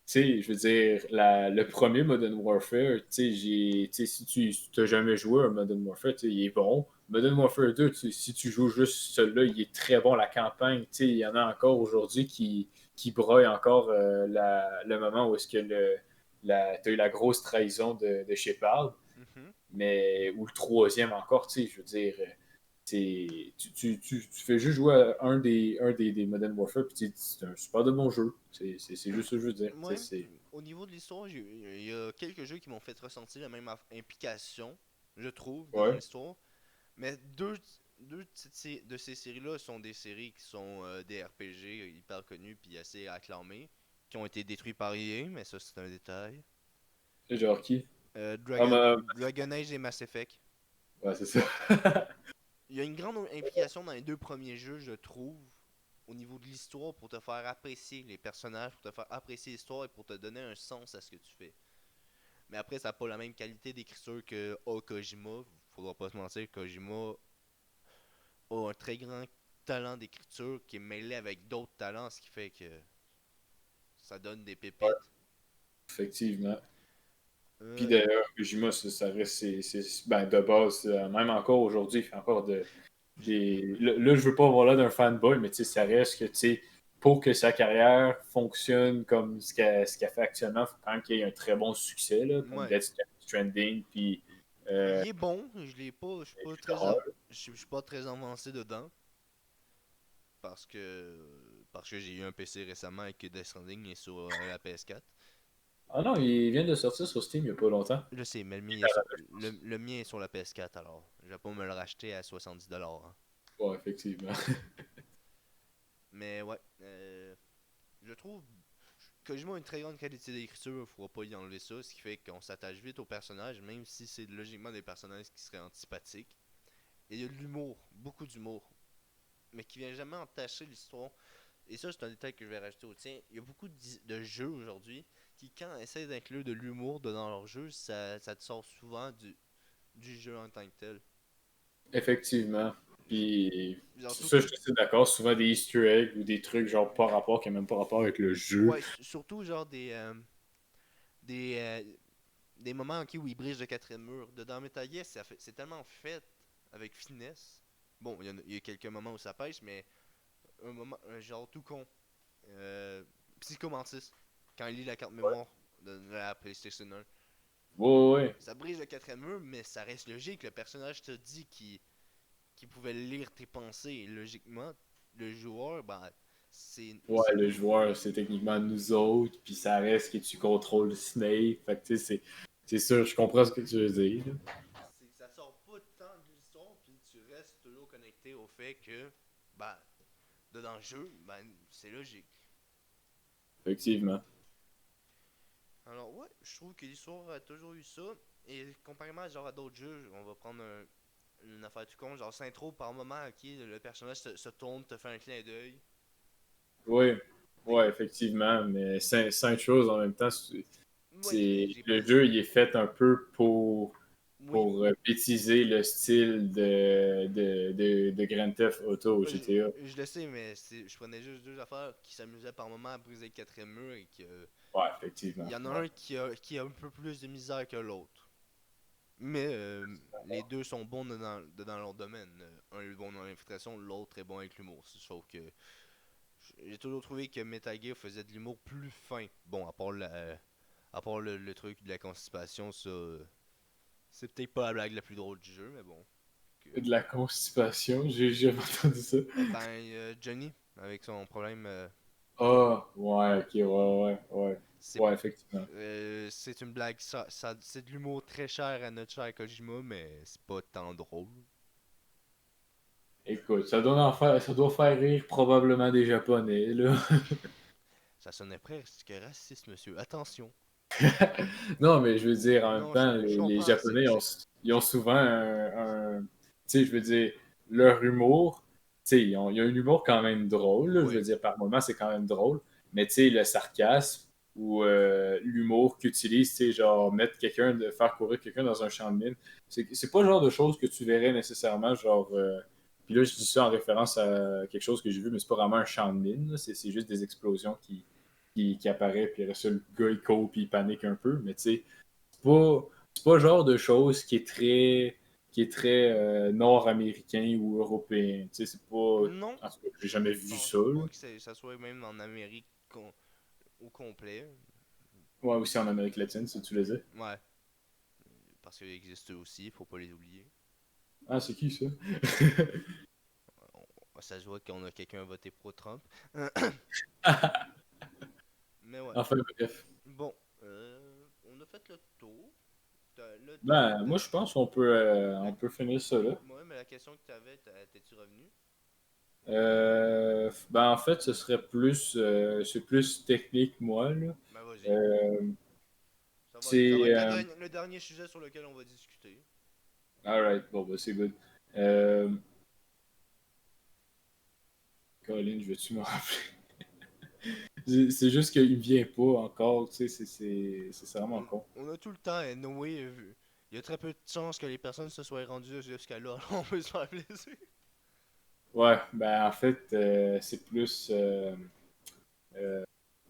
sais, je veux dire, le premier Modern Warfare, tu sais, si tu n'as jamais joué à Modern Warfare, tu sais, il est bon. Modern Warfare 2, si tu joues juste celui-là, il est très bon. La campagne, tu sais, il y en a encore aujourd'hui qui broient encore le moment où est-ce que t'as eu la grosse trahison de Shepard, Mhm. mais ou le troisième encore, tu sais, je veux dire, tu fais juste jouer à des Modern Warfare, puis c'est un super de bon jeu. C'est juste ça que je veux dire. Ouais, au niveau de l'histoire, il y a quelques jeux qui m'ont fait ressentir la même implication, je trouve, dans Ouais. l'histoire. Mais deux de ces séries-là sont des séries qui sont des RPG hyper connus puis assez acclamés, qui ont été détruits par EA, mais ça c'est un détail. Genre qui? Ah, Dragon Age et Mass Effect. ouais, c'est ça. Il y a une grande implication dans les deux premiers jeux, je trouve, au niveau de l'histoire pour te faire apprécier les personnages, pour te faire apprécier l'histoire et pour te donner un sens à ce que tu fais. Mais après, ça n'a pas la même qualité d'écriture que Kojima. Faudra pas se mentir, Kojima a un très grand talent d'écriture qui est mêlé avec d'autres talents, ce qui fait que ça donne des Ouais, pépites. effectivement. Puis Euh, d'ailleurs, Kojima, ça reste, ben, de base, même encore aujourd'hui, il fait encore là, je veux pas avoir l'air d'un fanboy, mais tu sais, ça reste que, tu sais, pour que sa carrière fonctionne comme ce qu'elle fait actuellement, il faut quand même qu'il y ait un très bon succès, là, comme ouais. Death Stranding, puis Il est bon, je l'ai pas, je suis pas jeux d'horreur. je suis pas très avancé dedans parce que j'ai eu un PC récemment et que Death Stranding est sur la PS4. Ah non, il vient de sortir sur Steam il y a pas longtemps. Je sais, mais le mien est sur la PS4 alors. Je vais pas me le racheter à 70$. Hein. Ouais, effectivement. Mais ouais, je trouve Kojima a une très grande qualité d'écriture, il faudra pas y enlever ça, ce qui fait qu'on s'attache vite aux personnages, même si c'est logiquement des personnages qui seraient antipathiques. Et il y a de l'humour, beaucoup d'humour, mais qui vient jamais entacher l'histoire. Et ça, c'est un détail que je vais rajouter au tien. Il y a beaucoup de jeux aujourd'hui qui, quand essaient d'inclure de l'humour dans leur jeu, ça te sort souvent du jeu en tant que tel. Effectivement. Puis, Genre, ça, je surtout, suis assez d'accord. Souvent des Easter eggs ou des trucs genre pas rapport, qui n'ont même pas rapport avec le jeu. ouais, surtout genre des, euh, des moments ok, où il brise le quatrième mur. Dans Metal Gear, c'est tellement fait avec finesse. Bon, il y a quelques moments où ça pêche, mais un genre tout con. Euh, Psycho Mantis, quand il lit la carte mémoire de la PlayStation 1. Ouais, ouais, ouais. Ça brise le quatrième mur, mais ça reste logique. Le personnage te dit qu'il pouvait lire tes pensées. Et logiquement, le joueur, ben, c'est. Ouais, le joueur, c'est techniquement nous autres, puis ça reste que tu contrôles Snake. Fait que, tu sais, c'est sûr, je comprends ce que tu veux dire, là. Ça sort pas tant de l'histoire, puis tu restes toujours connecté au fait que, ben, dans le jeu, ben, c'est logique. Effectivement. Alors, ouais, je trouve que l'histoire a toujours eu ça. Et comparément genre, à d'autres jeux, on va prendre une affaire tout con, genre Syntro, par moment, ok, le personnage se tourne, te fait un clin d'œil. Oui, Des- ouais, effectivement, mais cinq choses en même temps, Ouais, j'ai pas le dit. jeu, il est fait un peu Oui, pour bêtiser le style de Grand Theft Auto au je, GTA. je le sais, mais je prenais juste deux affaires qui s'amusaient par moment à briser le quatrième mur et que. Ouais, Il effectivement. y en a Ouais. un qui a un peu plus de misère que l'autre. Mais les deux sont bons dans leur domaine. Un est bon dans l'infiltration, l'autre est bon avec l'humour. Sauf que j'ai toujours trouvé que Metal Gear faisait de l'humour plus fin. Bon, à part le truc de la constipation, ça, c'est peut-être pas la blague la plus drôle du jeu, mais bon. Que- De la constipation, j'ai jamais entendu ça. Johnny, avec son problème, Ah, ouais, ok, ouais. c'est Ouais, effectivement. c'est une blague, c'est de l'humour très cher à notre cher Kojima, mais c'est pas tant drôle. Écoute, ça doit faire rire probablement des Japonais, là. Ça sonnait presque raciste, monsieur. Attention. Non, mais je veux dire, en même Non, temps, je les comprends. Japonais, ils ont souvent tu sais, je veux dire, leur humour. sais, ils ont un humour quand même drôle, là, je veux Oui. dire, par moments, c'est quand même drôle. Mais tu sais, le sarcasme ou l'humour qu'ils utilisent, tu sais, genre faire courir quelqu'un dans un champ de mine, c'est pas le genre de choses que tu verrais nécessairement, genre. Puis là, je dis ça en référence à quelque chose que j'ai vu, mais c'est pas vraiment un champ de mine, là, c'est juste des explosions qui apparaissent, puis après ça, le gars, il court, puis il panique un peu. Mais tu sais, c'est pas, c'est pas le genre de chose qui est très nord-américain ou européen. Tu sais, c'est pas. Non, En tout cas, j'ai jamais je vu pense ça, là. pas que ça soit même en Amérique au complet. Ouais, aussi en Amérique latine, si tu les as. Ouais, parce qu'ils existent eux aussi, faut pas les oublier. Ah, c'est qui ça? Ça se voit qu'on a quelqu'un voté pro-Trump. Mais ouais. Enfin, bref. Bon, on a fait le tour. Là, Ben, moi, je pense qu'on peut, la- on peut finir ça là. ouais, mais la question que tu avais, t'es-tu revenu? Ben, en fait, ce serait c'est plus technique, moi, là. Ben vas-y. Euh, Ça va c'est. être le dernier sujet sur lequel on va discuter. Alright, bon, ben, c'est good. Euh, Colin, je vais-tu me rappeler? C'est juste qu'il ne vient pas encore, tu sais, c'est vraiment con. On a tout le temps, Noé. Il y a très peu de chances que les personnes se soient rendues jusqu'à là. On peut se faire plaisir. Ouais, ben en fait, c'est plus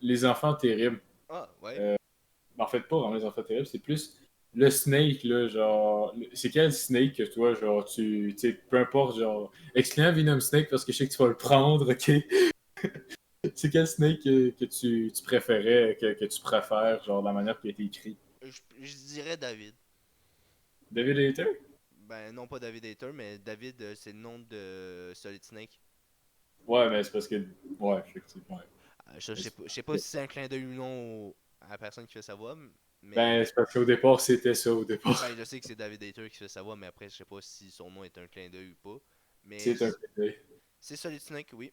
les enfants terribles. Ah, ouais. Euh, En fait, pas vraiment les enfants terribles, c'est plus le Snake, là, genre. C'est quel Snake que toi, genre, tu sais, peu importe, genre. Excluant Venom Snake parce que je sais que tu vas le prendre, ok? C'est quel Snake que tu préférais, que tu préfères, genre, de la manière qu'il a été écrit? Je dirais David. David Hater? Ben, non pas David Hater, mais David, c'est le nom de Solid Snake. Ouais, mais c'est parce que. Ouais, effectivement. Je sais pas si c'est un clin d'œil ou non à la personne qui fait sa voix, mais Ben, c'est parce qu'au départ, c'était ça, au départ. ben, je sais que c'est David Hater qui fait sa voix, mais après, je sais pas si son nom est un clin d'œil ou pas. Mais C'est un peu. c'est Solid Snake, oui.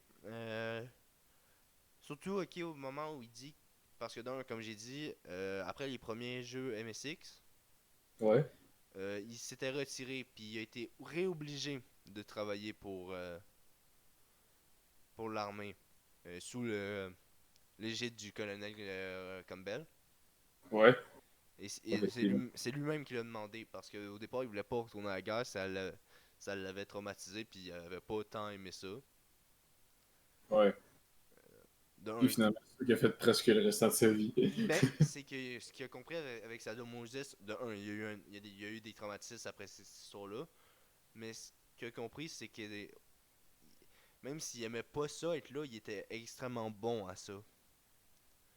Surtout, ok, au moment où il dit, parce que comme j'ai dit, après les premiers jeux MSX, Ouais. il s'était retiré, puis il a été réobligé de travailler pour l'armée, sous l'égide du colonel Campbell. Ouais. Effectivement. C'est lui-même qui l'a demandé, parce qu'au départ, il voulait pas retourner à la guerre, ça l'avait traumatisé, puis il avait pas autant aimé ça. Ouais. Puis D'un, finalement, c'est ça qui a fait presque le restant de sa vie. ben, c'est que ce qu'il a compris avec Shadow Moses, de un, il y a eu des traumatismes après cette histoire-là, mais ce qu'il a compris, c'est que même s'il aimait pas ça, être là, il était extrêmement bon à ça.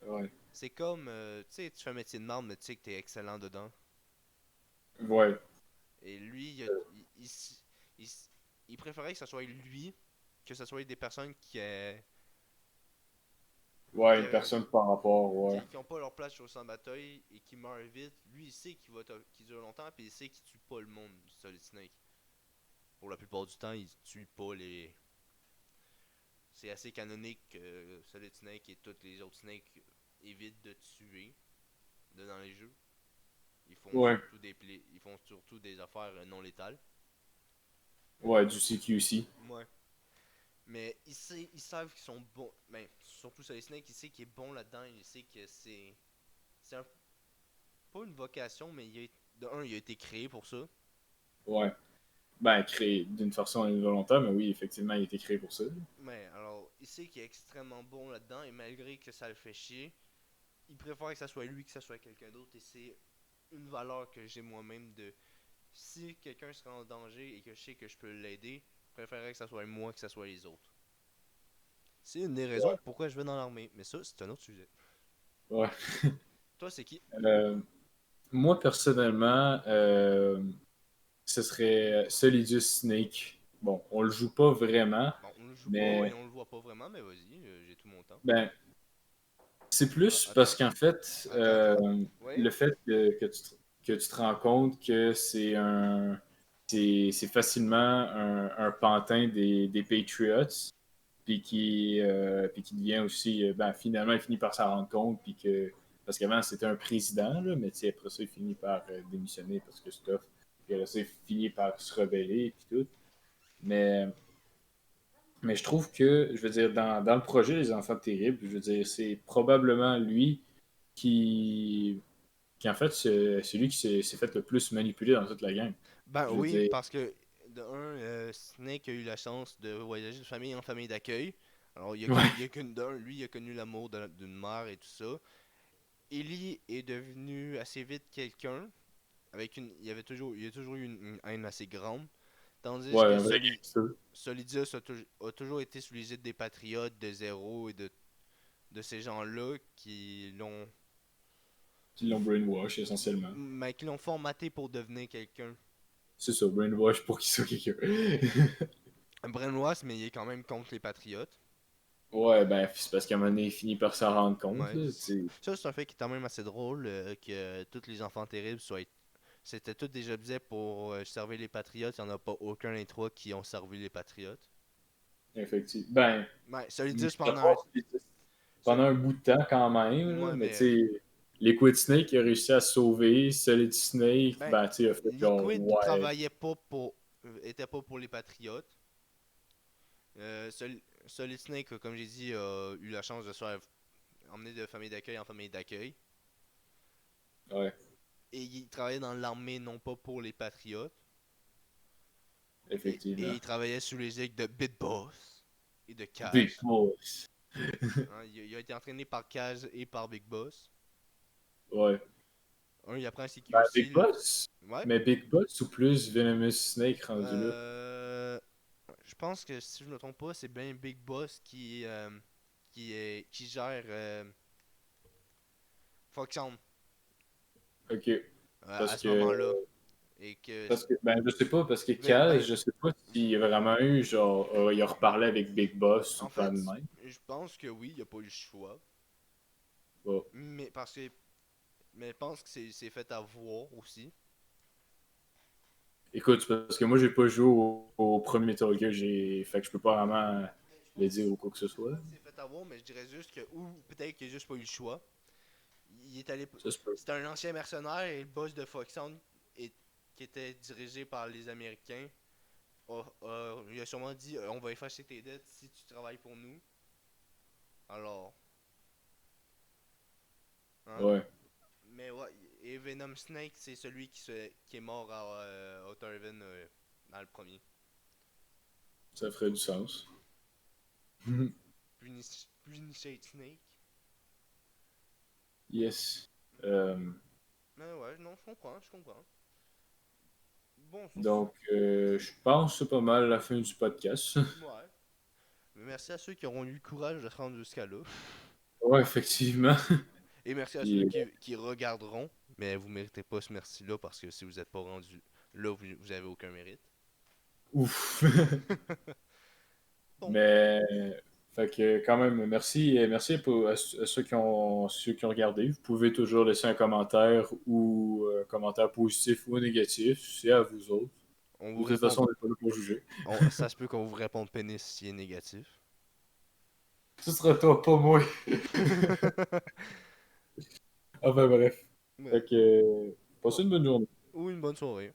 Ouais. C'est comme, tu sais, tu fais un métier de marde, mais tu sais que t'es excellent dedans. Ouais. Et lui, il, il préférait que ce soit lui, que ce soit des personnes Ouais, qui, une personne par rapport, ouais. qui ont pas leur place sur le champ de bataille et qui meurent vite. Lui, il sait qu'il dure longtemps, puis il sait qu'il tue pas le monde du Solid Snake. Pour la plupart du temps, il tue pas les. C'est assez canonique que Solid Snake et tous les autres Snakes évitent de tuer dans les jeux. Ouais. Ils font surtout des affaires non létales. Ouais, du CQC. Ouais. Mais ils savent qu'ils sont bons. Ben, surtout Solid Snake, il sait qu'il est bon là-dedans. Il sait que c'est pas une vocation, mais de un, il a été créé pour ça. Ouais. Ben, créé d'une façon involontaire, mais oui, effectivement, il a été créé pour ça. Mais alors, il sait qu'il est extrêmement bon là-dedans, et malgré que ça le fait chier, il préfère que ça soit lui que ça soit quelqu'un d'autre, et c'est une valeur que j'ai moi-même de si quelqu'un sera en danger et que je sais que je peux l'aider, je préférerais que ça soit moi que ça soit les autres. C'est une des raisons pourquoi je vais dans l'armée, mais ça, c'est un autre sujet. Ouais. Toi, c'est qui? Euh, Moi, personnellement, ce serait Solidus Snake. Bon, on le joue pas vraiment, Bon, on le joue pas et mais on le voit pas vraiment, mais vas-y, j'ai tout mon temps. ben, c'est Ah, plus parce attends, qu'en fait, attends. Ouais? le fait que tu te rends compte que c'est facilement un pantin des Patriots, puis qui devient aussi, ben, finalement, il finit par s'en rendre compte, parce qu'avant, c'était un président, là, mais après ça, il finit par démissionner parce que stuff, puis après ça, il finit par se rebeller, puis tout. Mais Mais je trouve que, je veux dire, dans le projet Les Enfants Terribles, je veux dire, c'est probablement lui qui, qui en fait, c'est celui qui s'est fait le plus manipuler dans toute la gang. Ben Je veux oui, dire, parce que de un, Snake a eu la chance de voyager de famille en famille d'accueil. Alors ouais, il a connu d'un, lui il a connu l'amour d'une mère et tout ça. Ellie est devenu assez vite quelqu'un avec il a toujours eu une haine assez grande, tandis ouais, que un vrai gangster. Solidius a toujours été sous l'égide des patriotes, de Zéro et de ces gens-là Qui l'ont brainwash essentiellement. qui l'ont formaté pour devenir quelqu'un. C'est ça, brainwash pour qu'il soit quelqu'un. Un brainwash, mais il est quand même contre les patriotes. Ouais, ben, c'est parce qu'à un moment donné, il finit par s'en rendre compte, Ouais, là, tu sais. ça c'est un fait qui est quand même assez drôle que tous les enfants terribles c'était tous des objets pour servir les patriotes. Il n'y en a pas aucun des trois qui ont servi les patriotes. Effectivement. Ben, Ouais, mis Solidus à pendant un. part pendant un bout de temps quand même, là, Ouais, mais tu mais. sais, Liquid Snake a réussi à se sauver, Solid Snake, Ben, ben, tu sais, a fait genre, Liquid ouais, travaillait pas pour. Était pas pour les patriotes. Solid Snake, comme j'ai dit, a eu la chance de se faire emmener de famille d'accueil en famille d'accueil. ouais, Et il travaillait dans l'armée, non pas pour les patriotes. Et effectivement. il travaillait sous les aiguilles de Bit Boss et de Big Kaz. Boss. Hein, il a été entraîné par Kaz et par Big Boss. Ouais. Il apprend ainsi que Ben, aussi. Big Boss, Ouais. mais Big Boss ou plus Venomous Snake rendu là? Euh, je pense que si je me trompe pas, c'est bien Big Boss qui gère Foxhound Ok. à Parce ce que, moment-là. Et que. ben, je sais pas, parce que Ben, Kaz, je sais pas s'il y a vraiment eu, genre, il a reparlé avec Big Boss ou en pas fait, de même. je pense que oui, il a pas eu le choix. Bon. Mais parce que. Mais je pense que c'est fait à voir aussi. Écoute, c'est parce que moi, j'ai pas joué au premier Metal Gear, fait que je peux pas vraiment Ben, le dire ou quoi que ce je pense soit. pas que c'est fait à voir, mais je dirais juste que. Ou peut-être qu'il a juste pas eu le choix. Il est allé. Ça se peut. C'était un ancien mercenaire et le boss de Foxhound qui était dirigé par les Américains. Il a sûrement dit on va effacer tes dettes si tu travailles pour nous. Alors, hein. Ouais, Mais ouais, et Venom Snake, c'est celui qui est mort à Outer Heaven dans le premier. ça ferait du sens. Punished Snake. Yes. Mais ouais, non, je comprends, je comprends. Bon, sur ce, Donc, je pense que c'est pas mal la fin du podcast. ouais. Mais merci à ceux qui auront eu le courage de se rendre jusqu'à là. Ouais, effectivement. Et merci à ceux Puis, qui regarderont. Mais vous méritez pas ce merci-là parce que si vous n'êtes pas rendu là, vous avez aucun mérite. ouf. Bon, Mais, fait que quand même, merci, merci à ceux qui ont regardé. Vous pouvez toujours laisser un commentaire ou un commentaire positif ou négatif. C'est à vous autres. on vous De toute répond. façon, on n'est pas là pour juger. Ça se peut qu'on vous réponde pénis s'il est négatif. Ce sera toi, pas moi. Enfin bref. Fait Ouais. que, passez Bon, une bonne journée. ou une bonne soirée.